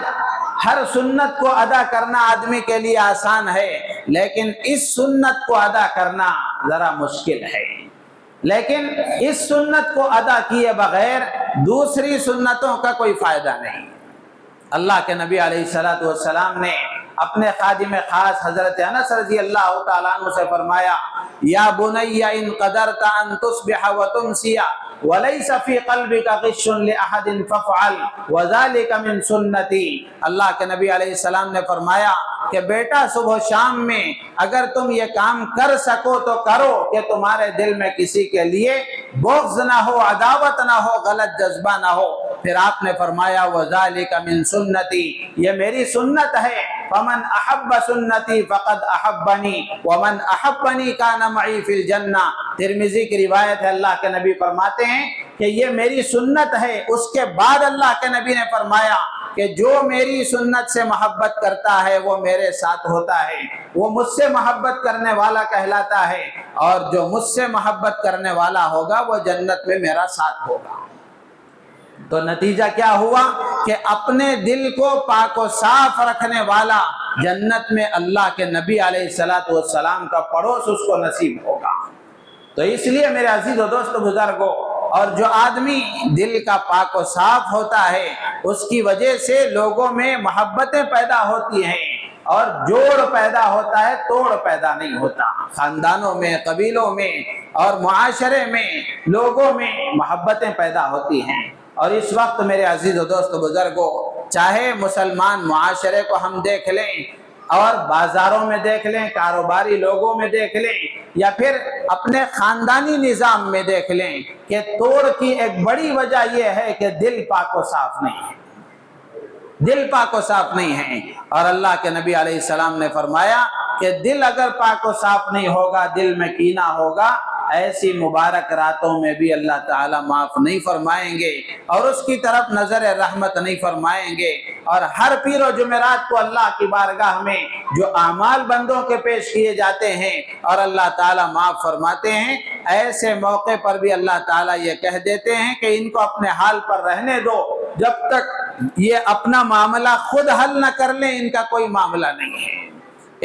[SPEAKER 1] ہر سنت کو ادا کرنا آدمی کے لیے آسان ہے، لیکن اس سنت کو ادا کرنا ذرا مشکل ہے۔ لیکن اس سنت کو ادا کیے بغیر دوسری سنتوں کا کوئی فائدہ نہیں۔ اللہ کے نبی علیہ السلام نے اپنے خادم خاص حضرت انس رضی اللہ تعالیٰ عنہ سے فرمایا یا بنی ان قدرت ان تصبح وتمسی وليس في قلبك غش لأحد فافعل وذلك من سنتی۔ اللہ کے نبی علیہ السلام نے فرمایا کہ بیٹا صبح شام میں اگر تم یہ کام کر سکو تو کرو کہ تمہارے دل میں کسی کے لیے بغض نہ ہو، عداوت نہ ہو، غلط جذبہ نہ ہو۔ پھر آپ نے فرمایا وَذَلِكَ مِن سنتی، یہ میری سنت ہے۔ فَمَنْ أَحَبَّ سُنَّتِي فَقَدْ أَحَبَّنِي وَمَنْ أَحَبَّنِي كَانَ مَعِي فِي الْجَنَّةِ۔ ترمذی کی روایت ہے، اللہ کے نبی فرماتے ہیں کہ یہ میری سنت ہے۔ اس کے بعد اللہ کے نبی نے فرمایا کہ جو میری سنت سے محبت کرتا ہے وہ میرے ساتھ ہوتا ہے، وہ مجھ سے محبت کرنے والا کہلاتا ہے، اور جو مجھ سے محبت کرنے والا ہوگا وہ جنت میں میرا ساتھ ہوگا۔ تو نتیجہ کیا ہوا کہ اپنے دل کو پاک و صاف رکھنے والا جنت میں اللہ کے نبی علیہ السلام کا پڑوس اس کو نصیب ہوگا۔ تو اس لیے میرے عزیز و دوست بزرگوں، اور جو آدمی دل کا پاک و صاف ہوتا ہے اس کی وجہ سے لوگوں میں محبتیں پیدا ہوتی ہیں، اور جوڑ پیدا ہوتا ہے، توڑ پیدا نہیں ہوتا۔ خاندانوں میں، قبیلوں میں اور معاشرے میں، لوگوں میں محبتیں پیدا ہوتی ہیں۔ اور اس وقت میرے عزیز و دوست بزرگوں، چاہے مسلمان معاشرے کو ہم دیکھ لیں اور بازاروں میں دیکھ لیں، کاروباری لوگوں میں دیکھ لیں، یا پھر اپنے خاندانی نظام میں دیکھ لیں، کہ توڑ کی ایک بڑی وجہ یہ ہے کہ دل پاک و صاف نہیں ہے، دل پاک و صاف نہیں ہے۔ اور اللہ کے نبی علیہ السلام نے فرمایا کہ دل اگر پاک و صاف نہیں ہوگا، دل میں کینہ ہوگا، ایسی مبارک راتوں میں بھی اللہ تعالیٰ معاف نہیں فرمائیں گے اور اس کی طرف نظر رحمت نہیں فرمائیں گے۔ اور ہر پیر و جمعرات کو اللہ کی بارگاہ میں جو اعمال بندوں کے پیش کیے جاتے ہیں اور اللہ تعالیٰ معاف فرماتے ہیں، ایسے موقع پر بھی اللہ تعالیٰ یہ کہہ دیتے ہیں کہ ان کو اپنے حال پر رہنے دو، جب تک یہ اپنا معاملہ خود حل نہ کر لیں ان کا کوئی معاملہ نہیں ہے۔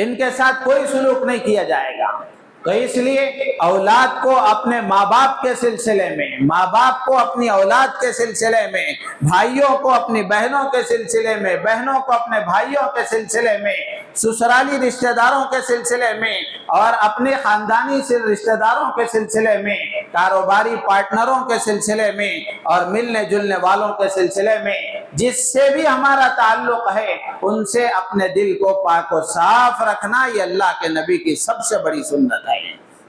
[SPEAKER 1] ان کے ساتھ کوئی سلوک نہیں کیا جائے گا۔ تو اس لیے اولاد کو اپنے ماں باپ کے سلسلے میں، ماں باپ کو اپنی اولاد کے سلسلے میں، بھائیوں کو اپنی بہنوں کے سلسلے میں، بہنوں کو اپنے بھائیوں کے سلسلے میں، سسرالی رشتہ داروں کے سلسلے میں، اور اپنے خاندانی رشتہ داروں کے سلسلے میں، کاروباری پارٹنروں کے سلسلے میں، اور ملنے جلنے والوں کے سلسلے میں جس سے بھی ہمارا تعلق ہے ان سے اپنے دل کو پاک و صاف رکھنا، یہ اللہ کے نبی کی سب سے بڑی سنت ہے۔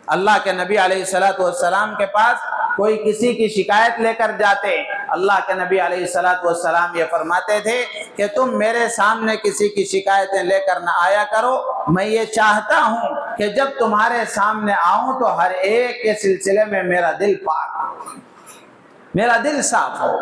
[SPEAKER 1] اللہ کے نبی علیہ السلام کے پاس کوئی کسی کی شکایت لے کر جاتے، اللہ کے نبی علیہ السلام یہ فرماتے تھے کہ تم میرے سامنے کسی کی شکایتیں لے کر نہ آیا کرو، میں یہ چاہتا ہوں کہ جب تمہارے سامنے آؤں تو ہر ایک کے سلسلے میں میرا دل پاک ہو، میرا دل صاف ہو۔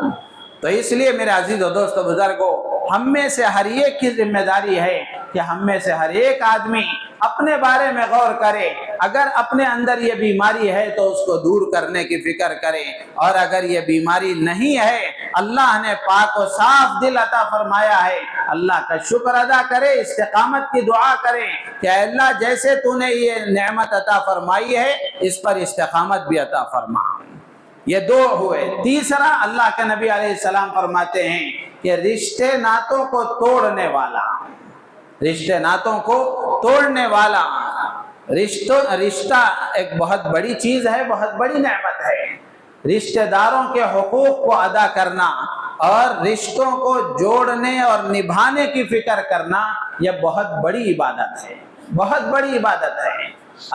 [SPEAKER 1] تو اس لیے میرے عزیز و دوست و بزرگوں، ہم میں سے ہر ایک کی ذمہ داری ہے کہ ہم میں سے ہر ایک آدمی اپنے بارے میں غور کرے، اگر اپنے اندر یہ بیماری ہے تو اس کو دور کرنے کی فکر کرے، اور اگر یہ بیماری نہیں ہے، اللہ نے پاک و صاف دل عطا فرمایا ہے، اللہ کا شکر ادا کرے، استقامت کی دعا کرے کہ اے اللہ جیسے تو نے یہ نعمت عطا فرمائی ہے اس پر استقامت بھی عطا فرما۔ یہ دو ہوئے۔ تیسرا، اللہ کے نبی علیہ السلام فرماتے ہیں کہ رشتے ناتوں کو توڑنے والا، رشتے ناتوں کو توڑنے والا، رشتہ ایک بہت بڑی چیز ہے، بہت بڑی نعمت ہے۔ رشتہ داروں کے حقوق کو ادا کرنا اور رشتوں کو جوڑنے اور نبھانے کی فکر کرنا، یہ بہت بڑی عبادت ہے، بہت بڑی عبادت ہے۔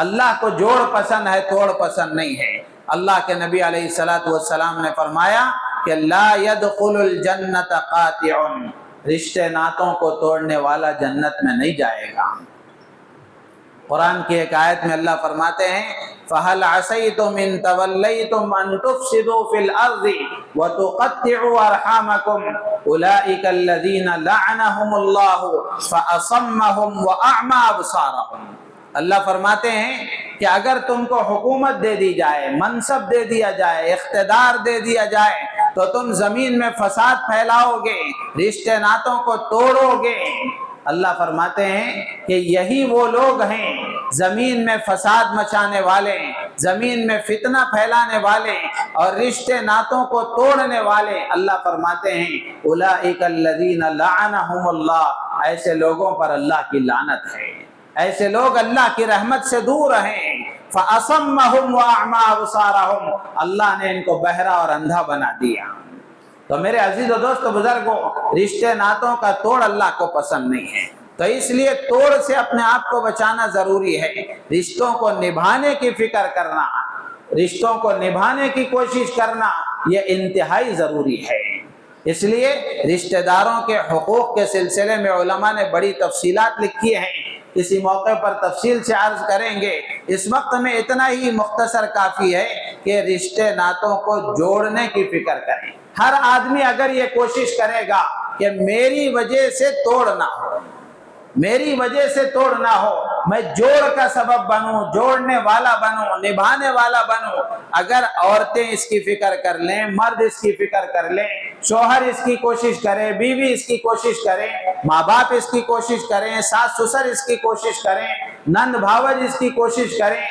[SPEAKER 1] اللہ کو جوڑ پسند ہے، توڑ پسند نہیں ہے۔ اللہ کے نبی علیہ السلام نے فرمایا کہ لا يدخل الجنت قاطع، رشتے ناتوں کو توڑنے والا جنت میں نہیں جائے گا۔ قرآن کی ایک آیت میں اللہ فرماتے ہیں فَهَلْ عَسَيْتُمْ إِن تَوَلَّيْتُمْ أَن تُفْسِدُوا فِي الْأَرْضِ وَتُقَطِّعُوا أَرْحَامَكُمْ أُولَئِكَ الَّذِينَ لَعَنَهُمُ اللَّهُ فَأَصَمَّهُمْ وَأَعْمَى أَبْصَارَهُمْ۔ اللہ فرماتے ہیں کہ اگر تم کو حکومت دے دی جائے، منصب دے دیا جائے، اقتدار دے دیا جائے تو تم زمین میں فساد پھیلاؤ گے، رشتے ناتوں کو توڑو گے۔ اللہ فرماتے ہیں کہ یہی وہ لوگ ہیں زمین میں فساد مچانے والے، زمین میں فتنہ پھیلانے والے اور رشتے ناتوں کو توڑنے والے۔ اللہ فرماتے ہیں اولئک الذین لعنہم اللہ، ایسے لوگوں پر اللہ کی لعنت ہے، ایسے لوگ اللہ کی رحمت سے دور ہیں۔ فَأَصَمَّهُمْ وَأَعْمَى أَبْصَارَهُمْ، اللہ نے ان کو بہرا اور اندھا بنا دیا۔ تو میرے عزیز و دوست و بزرگوں، رشتے ناتوں کا توڑ اللہ کو پسند نہیں ہے، تو اس لیے توڑ سے اپنے آپ کو بچانا ضروری ہے۔ رشتوں کو نبھانے کی فکر کرنا، رشتوں کو نبھانے کی کوشش کرنا، یہ انتہائی ضروری ہے۔ اس لیے رشتہ داروں کے حقوق کے سلسلے میں علماء نے بڑی تفصیلات لکھی ہیں، اسی موقع پر تفصیل سے عرض کریں گے۔ اس وقت میں اتنا ہی مختصر کافی ہے کہ رشتے ناتوں کو جوڑنے کی فکر کریں۔ ہر آدمی اگر یہ کوشش کرے گا کہ میری وجہ سے توڑ نہ ہو، میری وجہ سے توڑ نہ ہو، میں جوڑ کا سبب بنوں، جوڑنے والا بنوں، نبھانے والا بنوں۔ اگر عورتیں اس کی فکر کر لیں، مرد اس کی فکر کر لیں، شوہر اس کی کوشش کرے، بیوی اس کی کوشش کرے، ماں باپ اس کی کوشش کریں، ساس سسر اس کی کوشش کریں، نند بھاوج اس کی کوشش کریں،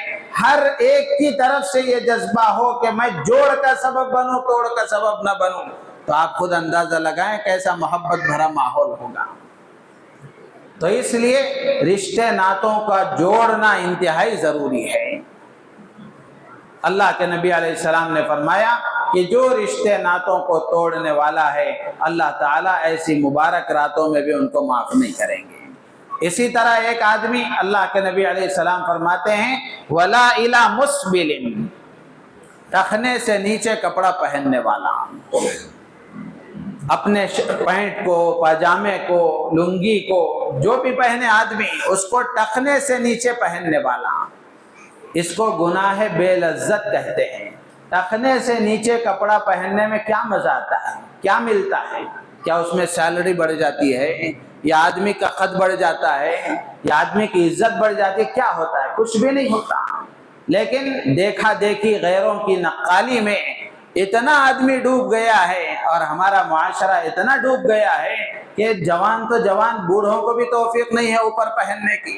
[SPEAKER 1] ہر ایک کی طرف سے یہ جذبہ ہو کہ میں جوڑ کا سبب بنوں، توڑ کا سبب نہ بنوں، تو آپ خود اندازہ لگائیں کیسا محبت بھرا ماحول ہوگا۔ تو اس لیے رشتے ناتوں کا جوڑنا انتہائی ضروری ہے۔ اللہ کے نبی علیہ السلام نے فرمایا کہ جو رشتے ناتوں کو توڑنے والا ہے، اللہ تعالیٰ ایسی مبارک راتوں میں بھی ان کو معاف نہیں کریں گے۔ اسی طرح ایک آدمی، اللہ کے نبی علیہ السلام فرماتے ہیں وَلَا إِلَى مُسْبِلٍ، ٹخنے سے نیچے کپڑا پہننے والا، اپنے پینٹ کو، پاجامے کو، لنگی کو، جو بھی پہنے آدمی، اس کو ٹخنے سے نیچے پہننے والا، اس کو گناہ بے لذت کہتے ہیں۔ ٹخنے سے نیچے کپڑا پہننے میں کیا مزہ آتا ہے، کیا ملتا ہے؟ کیا اس میں سیلری بڑھ جاتی ہے، یا آدمی کا قد بڑھ جاتا ہے، یا آدمی کی عزت بڑھ جاتی ہے؟ کیا ہوتا ہے؟ کچھ بھی نہیں ہوتا۔ لیکن دیکھا دیکھی، غیروں کی نقالی میں اتنا آدمی ڈوب گیا ہے، اور ہمارا معاشرہ اتنا ڈوب گیا ہے کہ جوان تو جوان، بوڑھوں کو بھی توفیق نہیں ہے اوپر پہننے کی،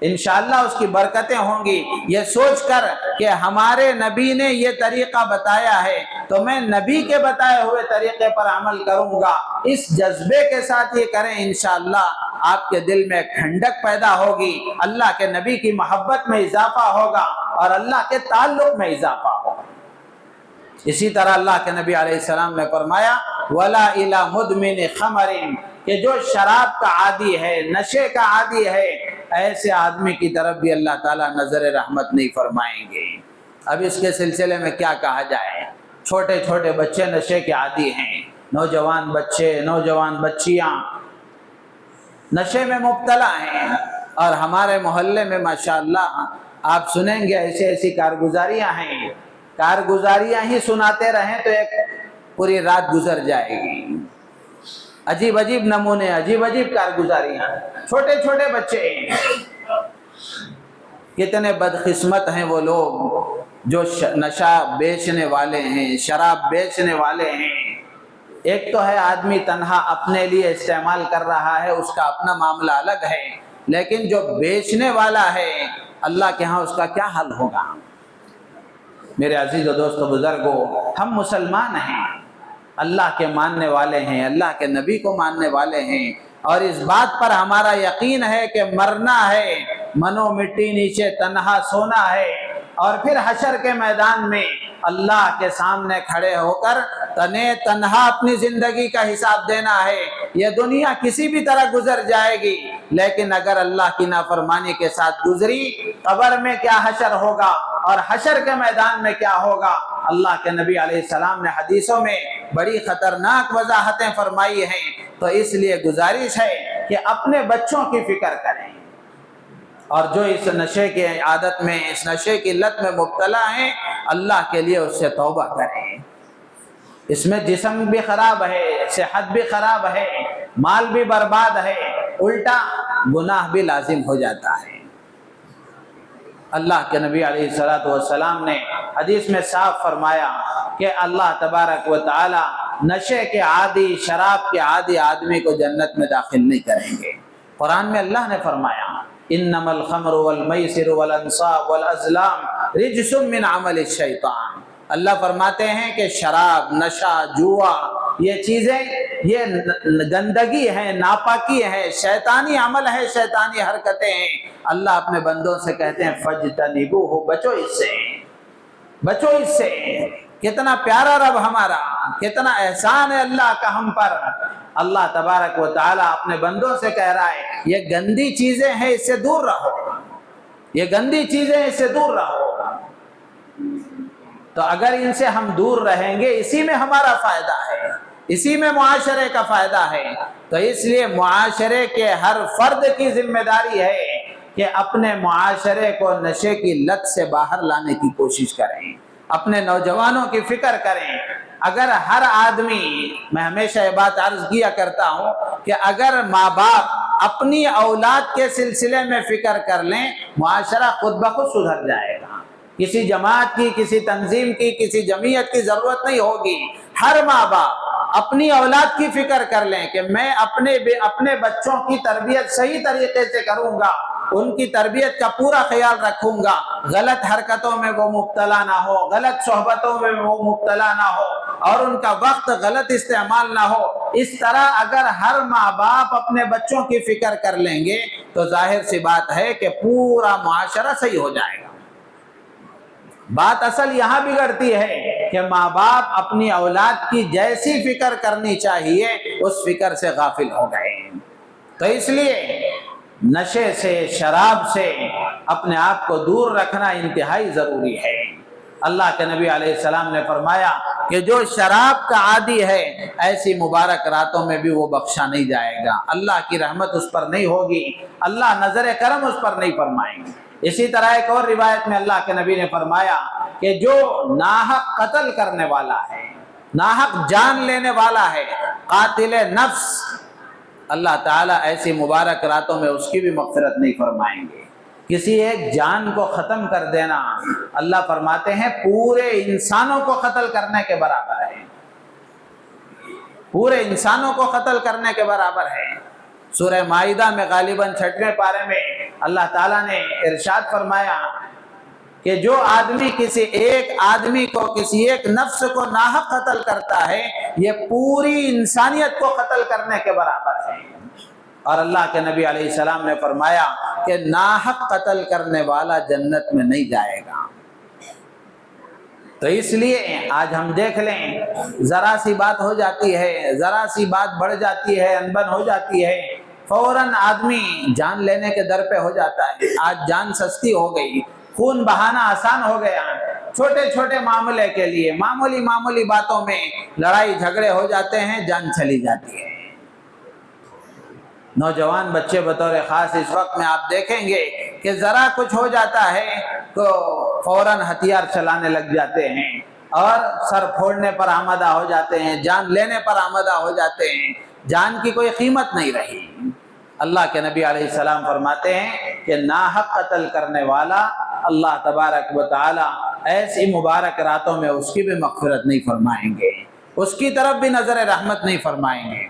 [SPEAKER 1] انشاءاللہ اس کی برکتیں ہوں گی۔ یہ سوچ کر کہ ہمارے نبی نے یہ طریقہ بتایا ہے تو میں نبی کے بتائے ہوئے طریقے پر عمل کروں گا، اس جذبے کے ساتھ یہ کریں، انشاءاللہ آپ کے دل میں ٹھنڈک پیدا ہوگی، اللہ کے نبی کی محبت میں اضافہ ہوگا اور اللہ کے تعلق میں اضافہ ہوگا۔ اسی طرح اللہ کے نبی علیہ السلام نے فرمایا وَلَا إِلَى مُدْمِنِ خَمَرٍ، کہ جو شراب کا عادی ہے، نشے کا عادی ہے، ایسے آدمی کی طرف بھی اللہ تعالیٰ نظر رحمت نہیں فرمائیں گے۔ اب اس کے سلسلے میں کیا کہا جائے؟ چھوٹے چھوٹے بچے نشے کے عادی ہیں، نوجوان بچے، نوجوان بچیاں نشے میں مبتلا ہیں، اور ہمارے محلے میں ماشاءاللہ آپ سنیں گے ایسی ایسی کارگزاریاں ہیں، کارگزاریاں ہی سناتے رہیں تو ایک پوری رات گزر جائے گی۔ عجیب عجیب نمونے، عجیب عجیب کارگزاریاں، چھوٹے چھوٹے بچے ہیں۔ کتنے بدقسمت ہیں وہ لوگ جو نشہ بیچنے والے ہیں، شراب بیچنے والے ہیں۔ ایک تو ہے آدمی تنہا اپنے لیے استعمال کر رہا ہے، اس کا اپنا معاملہ الگ ہے، لیکن جو بیچنے والا ہے اللہ کے ہاں اس کا کیا حل ہوگا؟ میرے عزیز و دوست و بزرگوں، ہم مسلمان ہیں، اللہ کے ماننے والے ہیں، اللہ کے نبی کو ماننے والے ہیں، اور اس بات پر ہمارا یقین ہے کہ مرنا ہے، منو مٹی نیچے تنہا سونا ہے، اور پھر حشر کے میدان میں اللہ کے سامنے کھڑے ہو کر تنے تنہا اپنی زندگی کا حساب دینا ہے۔ یہ دنیا کسی بھی طرح گزر جائے گی، لیکن اگر اللہ کی نافرمانی کے ساتھ گزری، قبر میں کیا حشر ہوگا اور حشر کے میدان میں کیا ہوگا؟ اللہ کے نبی علیہ السلام نے حدیثوں میں بڑی خطرناک وضاحتیں فرمائی ہیں۔ تو اس لیے گزارش ہے کہ اپنے بچوں کی فکر کریں، اور جو اس نشے کی عادت میں، اس نشے کی لت میں مبتلا ہیں، اللہ کے لیے اس سے توبہ کریں۔ اس میں جسم بھی خراب ہے، صحت بھی خراب ہے، مال بھی برباد ہے، الٹا گناہ بھی لازم ہو جاتا ہے۔ اللہ کے نبی علیہ السلام نے حدیث میں صاف فرمایا کہ اللہ تبارک و تعالی نشے کے عادی، شراب کے عادی آدمی کو جنت میں داخل نہیں کریں گے۔ قرآن میں اللہ نے فرمایا انما الخمر والمیسر والانصاب والازلام رجس من عمل الشیطان۔ اللہ فرماتے ہیں کہ شراب، نشہ، جوا، یہ چیزیں یہ گندگی ہے، ناپاکی ہے، شیطانی عمل ہے، شیطانی حرکتیں ہیں۔ اللہ اپنے بندوں سے کہتے ہیں فَاجْتَنِبُوهُ، بچو اس سے، بچو اس سے۔ کتنا پیارا رب ہمارا، کتنا احسان ہے اللہ کا ہم پر۔ اللہ تبارک و تعالیٰ اپنے بندوں سے کہہ رہا ہے یہ گندی چیزیں ہیں، اس سے دور رہو، یہ گندی چیزیں اس سے دور رہو۔ تو اگر ان سے ہم دور رہیں گے، اسی میں ہمارا فائدہ ہے، اسی میں معاشرے کا فائدہ ہے۔ تو اس لیے معاشرے کے ہر فرد کی ذمہ داری ہے کہ اپنے معاشرے کو نشے کی لت سے باہر لانے کی کوشش کریں، اپنے نوجوانوں کی فکر کریں۔ اگر ہر آدمی، میں ہمیشہ یہ بات عرض کیا کرتا ہوں کہ اگر ماں باپ اپنی اولاد کے سلسلے میں فکر کر لیں، معاشرہ خود بخود سدھر جائے گا۔ کسی جماعت کی، کسی تنظیم کی، کسی جمعیت کی ضرورت نہیں ہوگی۔ ہر ماں باپ اپنی اولاد کی فکر کر لیں کہ میں اپنے بچوں کی تربیت صحیح طریقے سے کروں گا، ان کی تربیت کا پورا خیال رکھوں گا، غلط حرکتوں میں وہ مبتلا نہ ہو، غلط صحبتوں میں وہ مبتلا نہ ہو، اور ان کا وقت غلط استعمال نہ ہو۔ اس طرح اگر ہر ماں باپ اپنے بچوں کی فکر کر لیں گے تو ظاہر سی بات ہے کہ پورا معاشرہ صحیح ہو جائے گا۔ بات اصل یہاں بگڑتی ہے کہ ماں باپ اپنی اولاد کی جیسی فکر کرنی چاہیے اس فکر سے غافل ہو گئے۔ تو اس لیے نشے سے، شراب سے اپنے آپ کو دور رکھنا انتہائی ضروری ہے۔ اللہ کے نبی علیہ السلام نے فرمایا کہ جو شراب کا عادی ہے ایسی مبارک راتوں میں بھی وہ بخشا نہیں جائے گا، اللہ کی رحمت اس پر نہیں ہوگی، اللہ نظر کرم اس پر نہیں فرمائیں گے۔ اسی طرح ایک اور روایت میں اللہ کے نبی نے فرمایا کہ جو ناحق قتل کرنے والا ہے، ناحق جان لینے والا ہے، قاتل نفس، اللہ تعالیٰ ایسی مبارک راتوں میں اس کی بھی مغفرت نہیں فرمائیں گے۔ کسی ایک جان کو ختم کر دینا اللہ فرماتے ہیں پورے انسانوں کو قتل کرنے کے برابر ہے، پورے انسانوں کو قتل کرنے کے برابر ہے۔ سورہ مائدہ میں غالباً 6ویں پارے میں اللہ تعالیٰ نے ارشاد فرمایا کہ جو آدمی کسی ایک آدمی کو، کسی ایک نفس کو ناحق قتل کرتا ہے، یہ پوری انسانیت کو قتل کرنے کے برابر ہے۔ اور اللہ کے نبی علیہ السلام نے فرمایا کہ ناحق قتل کرنے والا جنت میں نہیں جائے گا۔ تو اس لیے آج ہم دیکھ لیں، ذرا سی بات ہو جاتی ہے، ذرا سی بات بڑھ جاتی ہے، انبن ہو جاتی ہے، فوراً آدمی جان لینے کے در پہ ہو جاتا ہے۔ آج جان سستی ہو گئی، خون بہانا آسان ہو گیا، چھوٹے چھوٹے معاملے کے لیے معمولی باتوں میں لڑائی جھگڑے ہو جاتے ہیں، جان چلی جاتی ہے۔ نوجوان بچے بطور خاص اس وقت میں آپ دیکھیں گے کہ ذرا کچھ ہو جاتا ہے تو فوراً ہتھیار چلانے لگ جاتے ہیں اور سر پھوڑنے پر آمادہ ہو جاتے ہیں، جان لینے پر آمادہ ہو جاتے ہیں۔ جان کی کوئی قیمت نہیں رہی۔ اللہ کے نبی علیہ السلام فرماتے ہیں کہ ناحق قتل کرنے والا اللہ تبارک و تعالی ایسی مبارک راتوں میں اس کی بھی مغفرت نہیں فرمائیں گے، اس کی طرف بھی نظر رحمت نہیں فرمائیں گے۔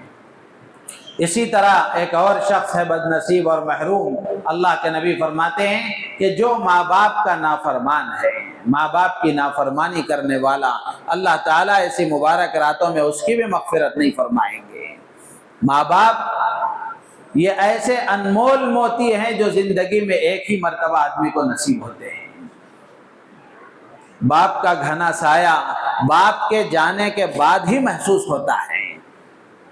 [SPEAKER 1] اسی طرح ایک اور شخص ہے بد نصیب اور محروم۔ اللہ کے نبی فرماتے ہیں کہ جو ماں باپ کا نافرمان ہے، ماں باپ کی نافرمانی کرنے والا، اللہ تعالیٰ ایسی مبارک راتوں میں اس کی بھی مغفرت نہیں فرمائیں گے۔ ماں باپ یہ ایسے انمول موتی ہیں جو زندگی میں ایک ہی مرتبہ آدمی کو نصیب ہوتے ہیں۔ باپ کا گھنا سایہ باپ کے جانے کے بعد ہی محسوس ہوتا ہے۔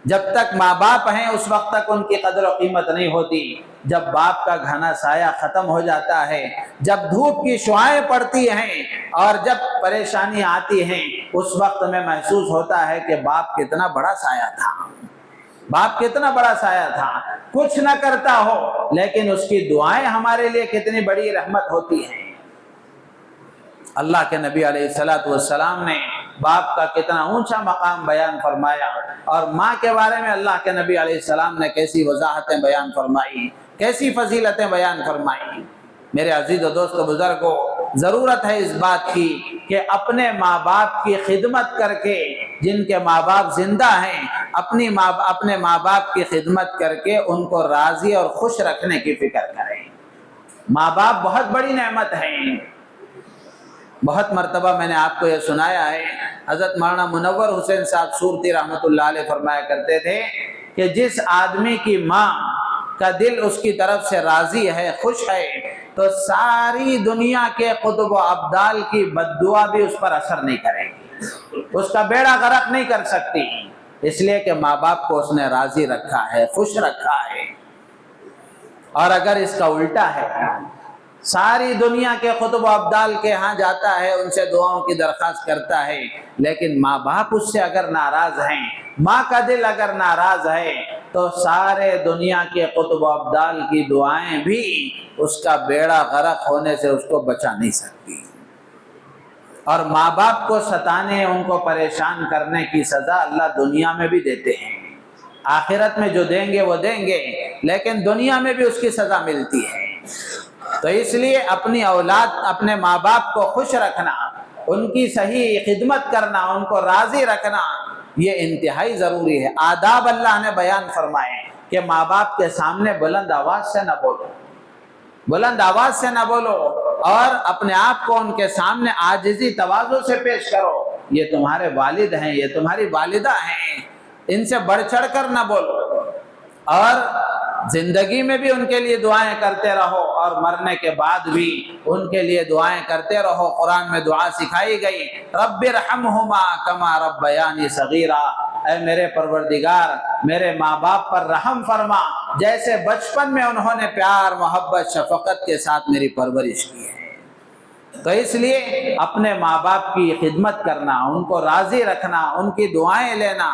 [SPEAKER 1] جب تک ماں باپ ہیں اس وقت تک ان کی قدر و قیمت نہیں ہوتی۔ جب باپ کا گھنا سایہ ختم ہو جاتا ہے، جب دھوپ کی شعاعیں پڑتی ہیں اور جب پریشانی آتی ہیں، اس وقت میں محسوس ہوتا ہے کہ باپ کتنا بڑا سایہ تھا، باپ کتنا بڑا سایہ تھا۔ کچھ نہ کرتا ہو لیکن اس کی دعائیں ہمارے لیے کتنی بڑی رحمت ہوتی ہیں۔ اللہ کے نبی علیہ السلام نے باپ کا کتنا اونچا مقام بیان فرمایا، اور ماں کے بارے میں اللہ کے نبی علیہ السلام نے کیسی وضاحتیں بیان فرمائی، کیسی فضیلتیں بیان فرمائی۔ میرے عزیز و دوست و بزرگوں، ضرورت ہے اس بات کی کہ اپنے ماں باپ کی خدمت کر کے، جن کے ماں باپ زندہ ہیں، اپنے ماں باپ کی خدمت کر کے ان کو راضی اور خوش رکھنے کی فکر کریں۔ ماں باپ بہت بڑی نعمت ہیں۔ بہت مرتبہ میں نے آپ کو یہ سنایا ہے، حضرت مولانا منور حسین صاحب سورتی رحمۃ اللہ علیہ فرمایا کرتے تھے کہ جس آدمی کی ماں کا دل اس کی طرف سے راضی ہے، خوش ہے، تو ساری دنیا کے قطب و ابدال کی بد دعا بھی اس پر اثر نہیں کرے گی، اس کا بیڑا غرق نہیں کر سکتی، اس لیے کہ ماں باپ کو اس نے راضی رکھا ہے، خوش رکھا ہے۔ اور اگر اس کا الٹا ہے، ساری دنیا کے قطب و ابدال کے ہاں جاتا ہے، ان سے دعاؤں کی درخواست کرتا ہے، لیکن ماں باپ اس سے اگر ناراض ہیں، ماں کا دل اگر ناراض ہے، تو سارے دنیا کے قطب و ابدال کی دعائیں بھی اس کا بیڑا غرق ہونے سے اس کو بچا نہیں سکتی۔ اور ماں باپ کو ستانے، ان کو پریشان کرنے کی سزا اللہ دنیا میں بھی دیتے ہیں۔ آخرت میں جو دیں گے وہ دیں گے، لیکن دنیا میں بھی اس کی سزا ملتی ہے۔ تو اس لیے اپنی اولاد، اپنے ماں باپ کو خوش رکھنا، ان کی صحیح خدمت کرنا، ان کو راضی رکھنا، یہ انتہائی ضروری ہے۔ آداب اللہ نے بیان فرمائے کہ ماں باپ کے سامنے بلند آواز سے نہ بولو، بلند آواز سے نہ بولو، اور اپنے آپ کو ان کے سامنے عاجزی تواضع سے پیش کرو۔ یہ تمہارے والد ہیں، یہ تمہاری والدہ ہیں، ان سے بڑھ چڑھ کر نہ بولو، اور زندگی میں بھی ان کے لیے دعائیں کرتے رہو، اور مرنے کے بعد بھی ان کے لیے دعائیں کرتے رہو۔ قرآن میں دعا سکھائی گئی، رب ارحمہما کما ربیانی صغیرا، اے میرے پروردگار میرے ماں باپ پر رحم فرما، جیسے بچپن میں انہوں نے پیار، محبت، شفقت کے ساتھ میری پرورش کی ہے۔ تو اس لیے اپنے ماں باپ کی خدمت کرنا، ان کو راضی رکھنا، ان کی دعائیں لینا،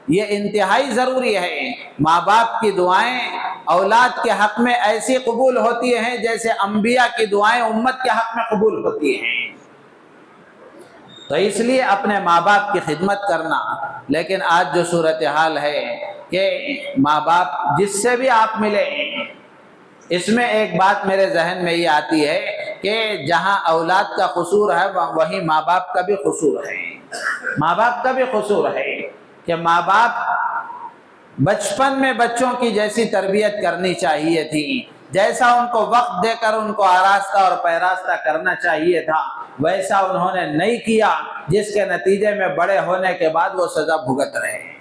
[SPEAKER 1] یہ انتہائی ضروری ہے۔ ماں باپ کی دعائیں اولاد کے حق میں ایسی قبول ہوتی ہیں جیسے انبیاء کی دعائیں امت کے حق میں قبول ہوتی ہیں۔ تو اس لیے اپنے ماں باپ کی خدمت کرنا۔ لیکن آج جو صورتحال ہے کہ ماں باپ جس سے بھی آپ ملیں، اس میں ایک بات میرے ذہن میں یہ آتی ہے کہ جہاں اولاد کا قصور ہے وہیں ماں باپ کا بھی قصور ہے۔ ماں باپ کا بھی قصور ہے کہ ماں باپ بچپن میں بچوں کی جیسی تربیت کرنی چاہیے تھی، جیسا ان کو وقت دے کر ان کو آراستہ اور پیراستہ کرنا چاہیے تھا ویسا انہوں نے نہیں کیا، جس کے نتیجے میں بڑے ہونے کے بعد وہ سزا بھگت رہے ہیں۔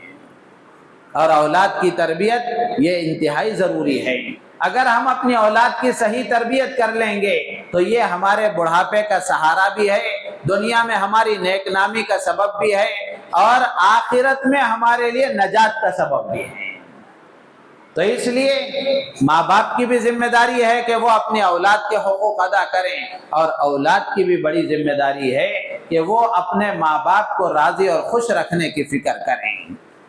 [SPEAKER 1] اور اولاد کی تربیت یہ انتہائی ضروری ہے۔ اگر ہم اپنی اولاد کی صحیح تربیت کر لیں گے تو یہ ہمارے بڑھاپے کا سہارا بھی ہے، دنیا میں ہماری نیک نامی کا سبب بھی ہے، اور آخرت میں ہمارے لیے نجات کا سبب بھی ہے۔ تو اس لیے ماں باپ کی بھی ذمہ داری ہے کہ وہ اپنی اولاد کے حقوق ادا کریں، اور اولاد کی بھی بڑی ذمہ داری ہے کہ وہ اپنے ماں باپ کو راضی اور خوش رکھنے کی فکر کریں۔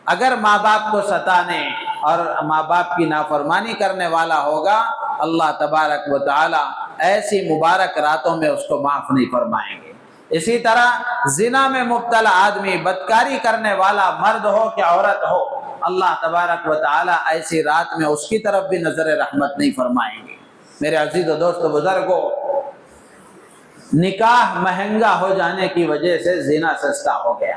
[SPEAKER 1] اگر ماں باپ کو ستانے اور ماں باپ کی نافرمانی کرنے والا ہوگا، اللہ تبارک و تعالی ایسی مبارک راتوں میں اس کو معاف نہیں فرمائیں گے۔ اسی طرح زنا میں مبتلا آدمی، بدکاری کرنے والا مرد ہو کہ عورت ہو، اللہ تبارک و تعالی ایسی رات میں اس کی طرف بھی نظر رحمت نہیں فرمائیں گے۔ میرے عزیز و دوست و بزرگوں، نکاح مہنگا ہو جانے کی وجہ سے زنا سستا ہو گیا،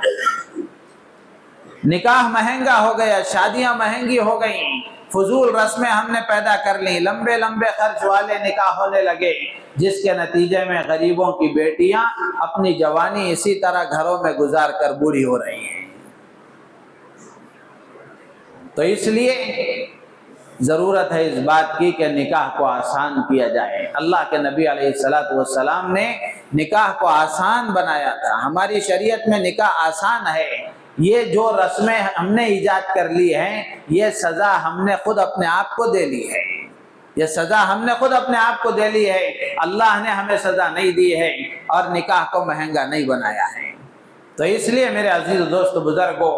[SPEAKER 1] نکاح مہنگا ہو گیا، شادیاں مہنگی ہو گئیں، فضول رسمیں ہم نے پیدا کر لیں، لمبے لمبے خرچ والے نکاح ہونے لگے، جس کے نتیجے میں غریبوں کی بیٹیاں اپنی جوانی اسی طرح گھروں میں گزار کر بوڑھی ہو رہی ہیں۔ تو اس لیے ضرورت ہے اس بات کی کہ نکاح کو آسان کیا جائے۔ اللہ کے نبی علیہ السلام نے نکاح کو آسان بنایا تھا، ہماری شریعت میں نکاح آسان ہے۔ یہ جو رسمیں ہم نے ایجاد کر لی ہیں، یہ سزا ہم نے خود اپنے آپ کو دے لی ہے، یہ سزا ہم نے خود اپنے آپ کو دے لی ہے، اللہ نے ہمیں سزا نہیں دی ہے اور نکاح کو مہنگا نہیں بنایا ہے۔ تو اس لیے میرے عزیز دوست بزرگوں،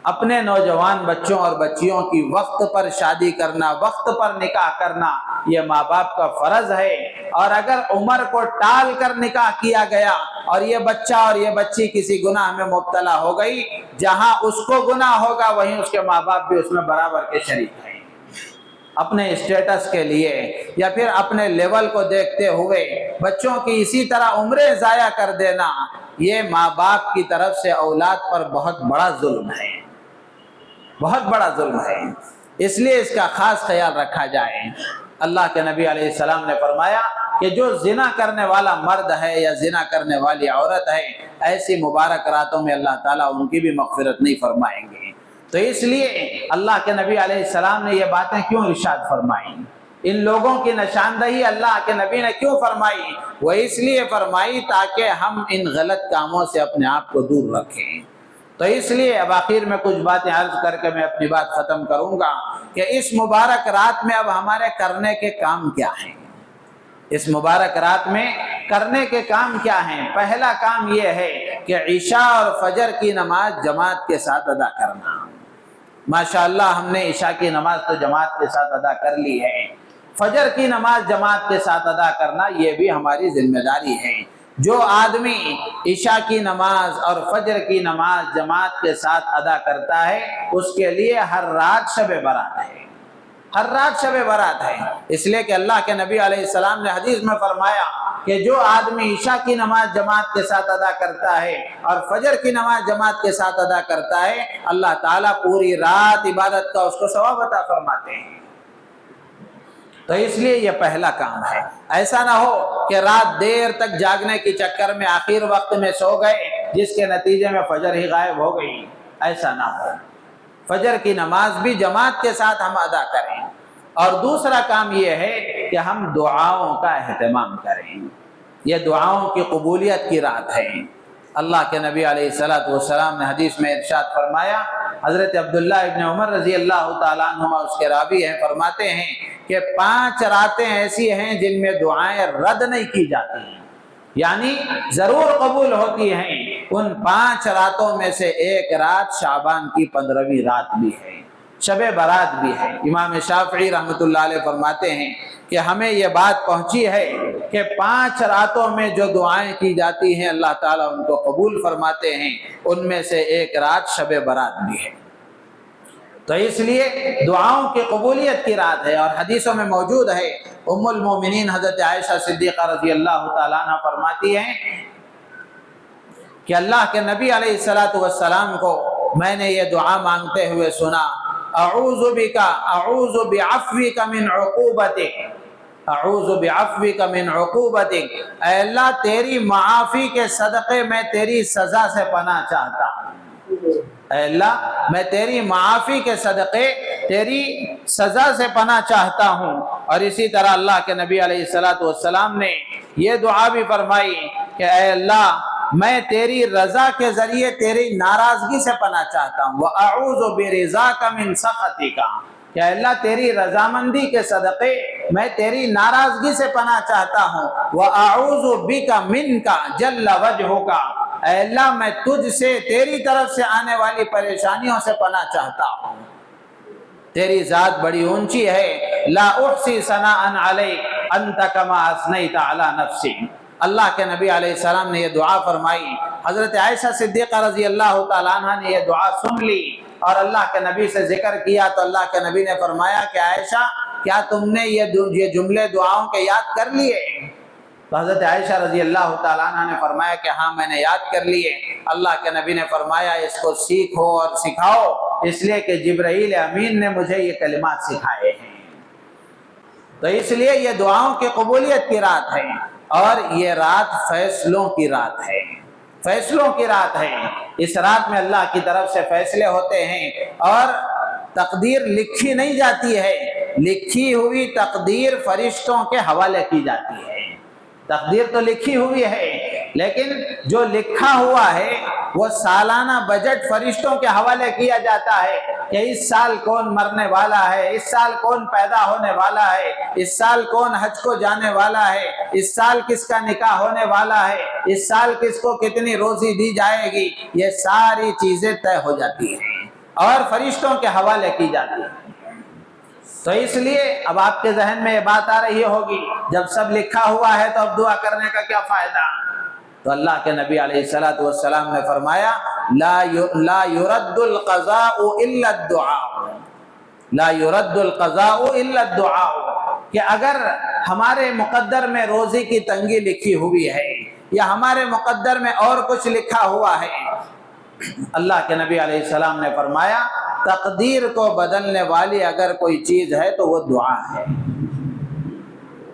[SPEAKER 1] اپنے نوجوان بچوں اور بچیوں کی وقت پر شادی کرنا، وقت پر نکاح کرنا، یہ ماں باپ کا فرض ہے۔ اور اگر عمر کو ٹال کر نکاح کیا گیا اور یہ بچہ اور یہ بچی کسی گناہ میں مبتلا ہو گئی، جہاں اس کو گناہ ہوگا وہیں اس کے ماں باپ بھی اس میں برابر کے شریک ہیں۔ اپنے اسٹیٹس کے لیے یا پھر اپنے لیول کو دیکھتے ہوئے بچوں کی اسی طرح عمریں ضائع کر دینا، یہ ماں باپ کی طرف سے اولاد پر بہت بڑا ظلم ہے، بہت بڑا ظلم ہے۔ اس لیے اس کا خاص خیال رکھا جائے۔ اللہ کے نبی علیہ السلام نے فرمایا کہ جو زنا کرنے والا مرد ہے یا زنا کرنے والی عورت ہے، ایسی مبارک راتوں میں اللہ تعالیٰ ان کی بھی مغفرت نہیں فرمائیں گے۔ تو اس لیے اللہ کے نبی علیہ السلام نے یہ باتیں کیوں ارشاد فرمائیں، ان لوگوں کی نشاندہی اللہ کے نبی نے کیوں فرمائی؟ وہ اس لیے فرمائی تاکہ ہم ان غلط کاموں سے اپنے آپ کو دور رکھیں۔ تو اس لیے اب آخر میں کچھ باتیں عرض کر کے میں اپنی بات ختم کروں گا کہ اس مبارک رات میں اب ہمارے کرنے کے کام کیا ہیں، اس مبارک رات میں کرنے کے کام کیا ہیں۔ پہلا کام یہ ہے کہ عشاء اور فجر کی نماز جماعت کے ساتھ ادا کرنا۔ ماشاءاللہ ہم نے عشاء کی نماز تو جماعت کے ساتھ ادا کر لی ہے، فجر کی نماز جماعت کے ساتھ ادا کرنا یہ بھی ہماری ذمہ داری ہے۔ جو آدمی عشاء کی نماز اور فجر کی نماز جماعت کے ساتھ ادا کرتا ہے، اس کے لیے ہر رات شب برات ہے، ہر رات شب برات ہے۔ اس لیے کہ اللہ کے نبی علیہ السلام نے حدیث میں فرمایا کہ جو آدمی عشاء کی نماز جماعت کے ساتھ ادا کرتا ہے اور فجر کی نماز جماعت کے ساتھ ادا کرتا ہے، اللہ تعالیٰ پوری رات عبادت کا اس کو ثواب عطا فرماتے ہیں۔ تو اس لیے یہ پہلا کام ہے۔ ایسا نہ ہو کہ رات دیر تک جاگنے کی چکر میں آخر وقت میں سو گئے، جس کے نتیجے میں فجر ہی غائب ہو گئی، ایسا نہ ہو۔ فجر کی نماز بھی جماعت کے ساتھ ہم ادا کریں۔ اور دوسرا کام یہ ہے کہ ہم دعاؤں کا اہتمام کریں، یہ دعاؤں کی قبولیت کی رات ہے۔ اللہ کے نبی علیہ السلام نے حدیث میں ارشاد فرمایا، حضرت عبداللہ ابن عمر رضی اللہ تعالیٰ عنہما اس کے راوی ہیں، فرماتے ہیں کہ 5 راتیں ایسی ہیں جن میں دعائیں رد نہیں کی جاتی ہیں، یعنی ضرور قبول ہوتی ہیں۔ ان 5 راتوں میں سے ایک رات شعبان کی 15ویں رات بھی ہے، شب برات بھی ہے۔ امام شافعی رحمۃ اللہ علیہ فرماتے ہیں کہ ہمیں یہ بات پہنچی ہے کہ 5 راتوں میں جو دعائیں کی جاتی ہیں اللہ تعالیٰ ان کو قبول فرماتے ہیں، ان میں سے ایک رات شب برات بھی ہے۔ تو اس لیے دعاؤں کی قبولیت کی رات ہے۔ اور حدیثوں میں موجود ہے، ام المومنین حضرت عائشہ صدیقہ رضی اللہ تعالیٰ عنہ فرماتی ہیں کہ اللہ کے نبی علیہ السلام کو میں نے یہ دعا مانگتے ہوئے سنا، اعوذ بعفوک من عقوبتک، اعوذ بعفوک من عقوبتک، اے اللہ تیری معافی کے صدقے میں تیری سزا سے پناہ چاہتا ہوں، اے اللہ میں تیری معافی کے صدقے تیری سزا سے پناہ چاہتا ہوں۔ اور اسی طرح اللہ کے نبی علیہ السلام نے یہ دعا بھی فرمائی کہ اے اللہ میں تیری رضا کے ذریعے تیری ناراضگی سے پناہ چاہتا ہوں، وَأَعُوذُ بِرِضَاكَ مِن سَخَطِكَ، کہ اللہ تیری رضامندی کے صدقے میں تیری ناراضگی سے پناہ چاہتا ہوں، وَأَعُوذُ بِكَ مِنْكَ جَلَّ وَجْهُكَ، اے اللہ میں تجھ سے تیری طرف سے آنے والی پریشانیوں سے پناہ چاہتا ہوں، تیری ذات بڑی اونچی ہے، لا احصی ثناء علیک انت کما اثنیت علی نفسی۔ اللہ کے نبی علیہ السلام نے یہ دعا فرمائی، حضرت عائشہ صدیقہ رضی اللہ تعالیٰ عنہ نے یہ دعا سن لی اور اللہ کے نبی سے ذکر کیا تو اللہ کے نبی نے فرمایا کہ عائشہ کیا تم نے یہ جملے دعاؤں کے یاد کر لیے؟ تو حضرت عائشہ رضی اللہ تعالیٰ عنہ نے فرمایا کہ ہاں میں نے یاد کر لیے۔ اللہ کے نبی نے فرمایا اس کو سیکھو اور سکھاؤ، اس لیے کہ جبرائیل امین نے مجھے یہ کلمات سکھائے ہیں۔ تو اس لیے یہ دعاؤں کی قبولیت کی رات ہے، اور یہ رات فیصلوں کی رات ہے، فیصلوں کی رات ہے۔ اس رات میں اللہ کی طرف سے فیصلے ہوتے ہیں، اور تقدیر لکھی نہیں جاتی ہے، لکھی ہوئی تقدیر فرشتوں کے حوالے کی جاتی ہے۔ تقدیر تو لکھی ہوئی ہے، لیکن جو لکھا ہوا ہے وہ سالانہ بجٹ فرشتوں کے حوالے کیا جاتا ہے کہ اس سال کون مرنے والا ہے، اس سال کون پیدا ہونے والا ہے، اس سال کون حج کو جانے والا ہے، اس سال کس کا نکاح ہونے والا ہے، اس سال کس کو کتنی روزی دی جائے گی، یہ ساری چیزیں طے ہو جاتی ہیں اور فرشتوں کے حوالے کی جاتی ہیں۔ تو اس لیے اب آپ کے ذہن میں یہ بات آ رہی ہوگی جب سب لکھا ہوا ہے تو اب دعا کرنے کا کیا فائدہ؟ تو اللہ کے نبی علیہ السلام نے فرمایا لا يرد القضاء الا الدعاء، لا يرد القضاء الا الدعاء، کہ اگر ہمارے مقدر میں روزی کی تنگی لکھی ہوئی ہے یا ہمارے مقدر میں اور کچھ لکھا ہوا ہے، اللہ کے نبی علیہ السلام نے فرمایا تقدیر کو بدلنے والی اگر کوئی چیز ہے تو وہ دعا ہے۔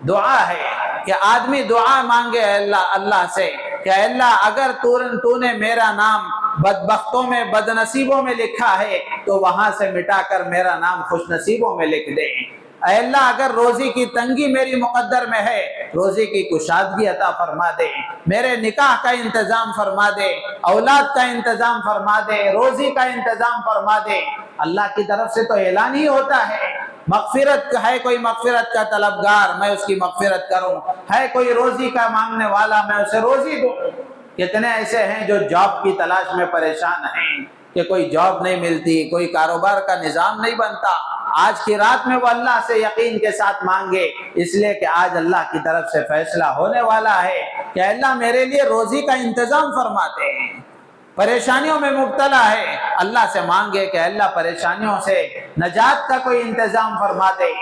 [SPEAKER 1] دعا ہے کہ آدمی دعا مانگے اللہ سے کہ اللہ اگر تو نے میرا نام بدبختوں میں بد نصیبوں میں لکھا ہے تو وہاں سے مٹا کر میرا نام خوش نصیبوں میں لکھ دے۔ اے اللہ اگر روزی کی تنگی میری مقدر میں ہے روزی کی کشادگی عطا فرما دے، میرے نکاح کا انتظام فرما دے، اولاد کا انتظام فرما دے، روزی کا انتظام فرما دے۔ اللہ کی طرف سے تو اعلان ہی ہوتا ہے، مغفرت ہے، کوئی مغفرت کا طلبگار میں اس کی مغفرت کروں، ہے کوئی روزی کا مانگنے والا میں اسے روزی دوں۔ کتنے ایسے ہیں جو جاب کی تلاش میں پریشان ہیں کہ کوئی جاب نہیں ملتی، کوئی کاروبار کا نظام نہیں بنتا۔ آج کی رات میں وہ اللہ سے یقین کے ساتھ مانگے، اس لیے کہ آج اللہ کی طرف سے فیصلہ ہونے والا ہے کہ اللہ میرے لیے روزی کا انتظام فرماتے ہیں۔ پریشانیوں میں مبتلا ہے، اللہ سے مانگے کہ اللہ پریشانیوں سے نجات کا کوئی انتظام فرما دے۔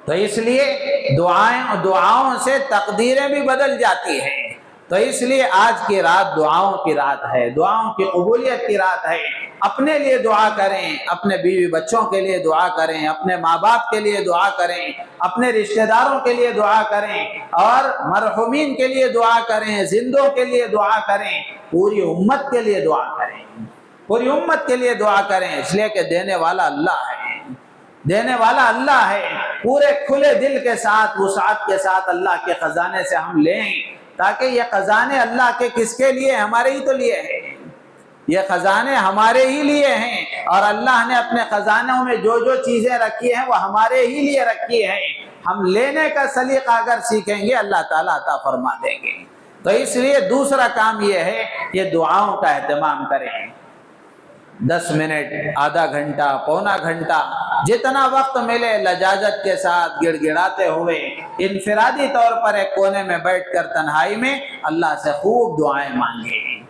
[SPEAKER 1] تو اس لیے دعاؤں سے تقدیریں بھی بدل جاتی ہیں۔ تو اس لیے آج کی رات دعاؤں کی رات ہے، دعاؤں کی قبولیت کی رات ہے۔ اپنے لیے دعا کریں، اپنے بیوی بچوں کے لیے دعا کریں، اپنے ماں باپ کے لیے دعا کریں، اپنے رشتہ داروں کے لیے دعا کریں، اور مرحومین کے لیے دعا کریں، زندوں کے لیے دعا کریں، پوری امت کے لیے دعا کریں، پوری امت کے لیے دعا کریں، اس لیے کہ دینے والا اللہ ہے، دینے والا اللہ ہے۔ پورے کھلے دل کے ساتھ وسعت کے ساتھ اللہ کے خزانے سے ہم لیں، تاکہ یہ خزانے اللہ کے کس کے لیے؟ ہمارے ہی تو لیے ہیں، یہ خزانے ہمارے ہی لیے ہیں، اور اللہ نے اپنے خزانوں میں جو جو چیزیں رکھی ہیں وہ ہمارے ہی لیے رکھی ہیں۔ ہم لینے کا سلیقہ اگر سیکھیں گے اللہ تعالیٰ عطا فرما دیں گے۔ تو اس لیے دوسرا کام یہ ہے کہ دعاؤں کا اہتمام کریں۔ 10 منٹ، آدھا گھنٹہ، پونا گھنٹہ، جتنا وقت ملے لجاجت کے ساتھ گڑ گڑاتے ہوئے انفرادی طور پر ایک کونے میں بیٹھ کر تنہائی میں اللہ سے خوب دعائیں مانگیں۔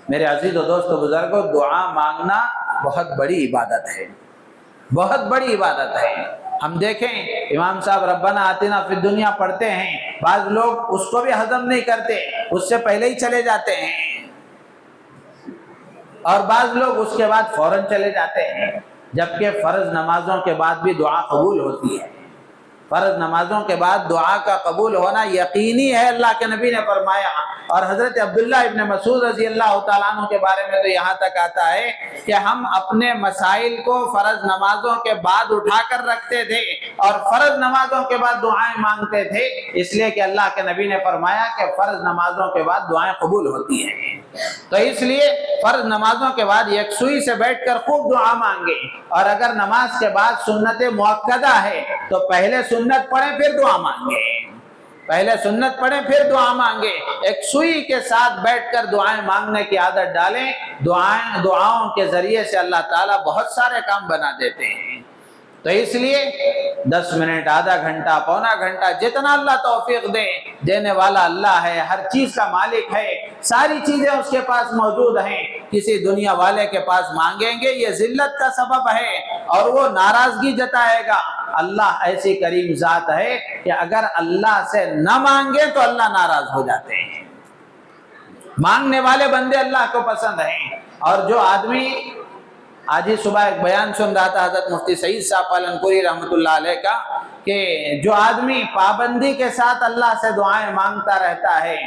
[SPEAKER 1] میرے عزیز و دوستو بزرگوں، دعا مانگنا بہت بڑی عبادت ہے، بہت بڑی عبادت ہے۔ ہم دیکھیں امام صاحب ربنا آتنا فی الدنیا پڑھتے ہیں، بعض لوگ اس کو بھی ہضم نہیں کرتے، اس سے پہلے ہی چلے جاتے ہیں، اور بعض لوگ اس کے بعد فوراً چلے جاتے ہیں۔ جبکہ فرض نمازوں کے بعد بھی دعا قبول ہوتی ہے۔ فرض نمازوں کے بعد دعا کا قبول ہونا یقینی ہے، اللہ کے نبی نے فرمایا۔ اور حضرت عبداللہ ابن مسعود رضی اللہ تعالیٰ عنہ کے بارے میں تو یہاں تک آتا ہے کہ ہم اپنے مسائل کو فرض نمازوں کے بعد اٹھا کر رکھتے تھے اور فرض نمازوں کے بعد دعائیں مانگتے تھے، اس لیے کہ اللہ کے نبی نے فرمایا کہ فرض نمازوں کے بعد دعائیں قبول ہوتی ہیں۔ تو اس لیے فرض نمازوں کے بعد یکسوئی سے بیٹھ کر خوب دعا مانگے، اور اگر نماز کے بعد سنت مؤکدہ ہے تو پہلے سنت پڑھیں پھر دعا مانگے، پہلے سنت پڑھیں پھر دعا مانگے، ایک سوئی کے ساتھ بیٹھ کر دعائیں مانگنے کی عادت ڈالیں۔ دعاؤں کے ذریعے سے اللہ تعالیٰ بہت سارے کام بنا دیتے ہیں۔ تو اس لیے 10 منٹ، آدھا گھنٹہ، پونا گھنٹہ، جتنا اللہ توفیق دے، دینے والا اللہ ہے، ہر چیز کا مالک ہے، ساری چیزیں اس کے پاس موجود ہیں۔ کسی دنیا والے کے پاس مانگیں گے یہ ذلت کا سبب ہے اور وہ ناراضگی جتائے گا۔ اللہ ایسی کریم ذات ہے کہ اگر اللہ سے نہ مانگے تو اللہ ناراض ہو جاتے ہیں۔ مانگنے والے بندے اللہ کو پسند ہیں۔ اور جو آدمی، آج ہی صبح ایک بیان سن رہا تھا حضرت مفتی سعید صاحب پالنپوری رحمۃ اللہ علیہ کا، کہ جو آدمی پابندی کے ساتھ اللہ سے دعائیں مانگتا رہتا ہے،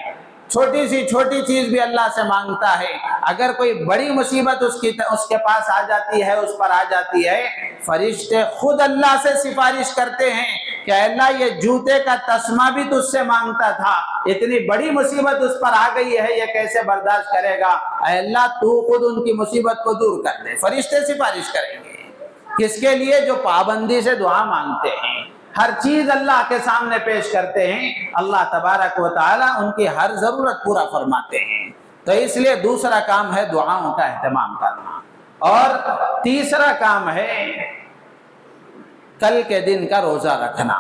[SPEAKER 1] چھوٹی سی چھوٹی چیز بھی اللہ سے مانگتا ہے، اگر کوئی بڑی مصیبت اس کے پاس آ جاتی ہے، اس پر آ جاتی ہے، فرشتے خود اللہ سے سفارش کرتے ہیں کہ اے اللہ یہ جوتے کا تسمہ بھی تجھ سے مانگتا تھا، اتنی بڑی مصیبت اس پر آ گئی ہے، یہ کیسے برداشت کرے گا، اے اللہ تو خود ان کی مصیبت کو دور کر دے۔ فرشتے سفارش کریں گے، کس کے لیے؟ جو پابندی سے دعا مانگتے ہیں، ہر چیز اللہ کے سامنے پیش کرتے ہیں، اللہ تبارک و تعالی ان کی ہر ضرورت پورا فرماتے ہیں۔ تو اس لیے دوسرا کام ہے دعاؤں کا اہتمام کرنا، اور تیسرا کام ہے کل کے دن کا روزہ رکھنا۔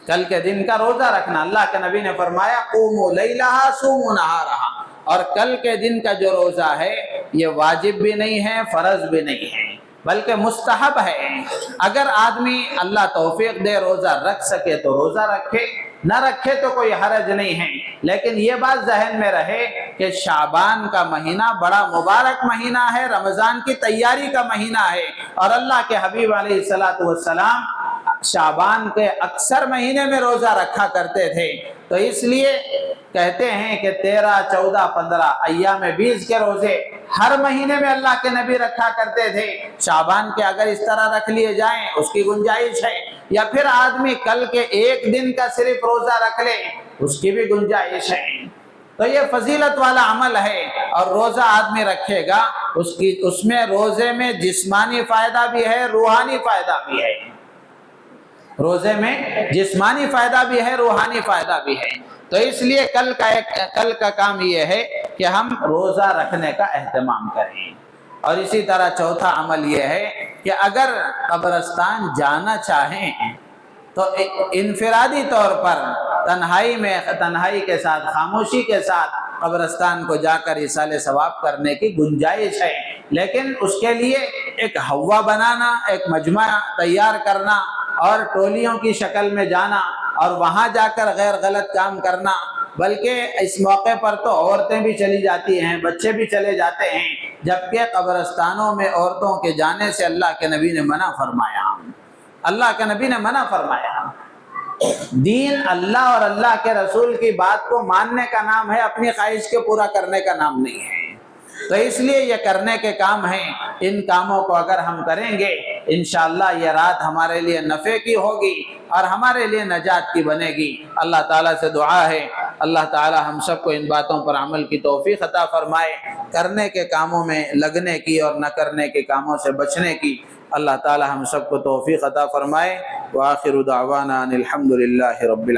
[SPEAKER 1] کل کے دن کا روزہ رکھنا، اللہ کے نبی نے فرمایا قوموا لیلہا صوموا نہارہا، اور کل کے دن کا جو روزہ ہے یہ واجب بھی نہیں ہے، فرض بھی نہیں ہے، بلکہ مستحب ہے۔ اگر آدمی اللہ توفیق دے روزہ رکھ سکے تو روزہ رکھے، نہ رکھے تو کوئی حرج نہیں ہے، لیکن یہ بات ذہن میں رہے کہ شعبان کا مہینہ بڑا مبارک مہینہ ہے، رمضان کی تیاری کا مہینہ ہے، اور اللہ کے حبیب علیہ الصلوۃ والسلام شعبان کے اکثر مہینے میں روزہ رکھا کرتے تھے۔ تو اس لیے کہتے ہیں کہ 13، 14، 15 ایام 20 کے روزے ہر مہینے میں اللہ کے نبی رکھا کرتے تھے۔ شعبان کے اگر اس طرح رکھ لیے جائیں اس کی گنجائش ہے، یا پھر آدمی کل کے ایک دن کا صرف روزہ رکھ لے اس کی بھی گنجائش ہے۔ تو یہ فضیلت والا عمل ہے، اور روزہ آدمی رکھے گا اس میں روزے میں جسمانی فائدہ بھی ہے، روحانی فائدہ بھی ہے۔ روزے میں جسمانی فائدہ بھی ہے، روحانی فائدہ بھی ہے۔ تو اس لیے کل کا کام یہ ہے کہ ہم روزہ رکھنے کا اہتمام کریں۔ اور اسی طرح چوتھا عمل یہ ہے کہ اگر قبرستان جانا چاہیں تو انفرادی طور پر تنہائی کے ساتھ، خاموشی کے ساتھ قبرستان کو جا کر ایصال ثواب کرنے کی گنجائش ہے، لیکن اس کے لیے ایک ہوا بنانا، ایک مجمع تیار کرنا اور ٹولیوں کی شکل میں جانا اور وہاں جا کر غیر غلط کام کرنا، بلکہ اس موقع پر تو عورتیں بھی چلی جاتی ہیں، بچے بھی چلے جاتے ہیں، جبکہ قبرستانوں میں عورتوں کے جانے سے اللہ کے نبی نے منع فرمایا۔ اللہ کے نبی نے منع فرمایا۔ دین اللہ اور اللہ کے رسول کی بات کو ماننے کا نام ہے، اپنی خواہش کے پورا کرنے کا نام نہیں ہے۔ تو اس لیے یہ کرنے کے کام ہیں، ان کاموں کو اگر ہم کریں گے انشاءاللہ یہ رات ہمارے لیے نفع کی ہوگی اور ہمارے لیے نجات کی بنے گی۔ اللہ تعالیٰ سے دعا ہے اللہ تعالیٰ ہم سب کو ان باتوں پر عمل کی توفیق عطا فرمائے، کرنے کے کاموں میں لگنے کی اور نہ کرنے کے کاموں سے بچنے کی اللہ تعالیٰ ہم سب کو توفیق عطا فرمائے۔ وآخر دعوانا ان الحمد للہ رب العالمین۔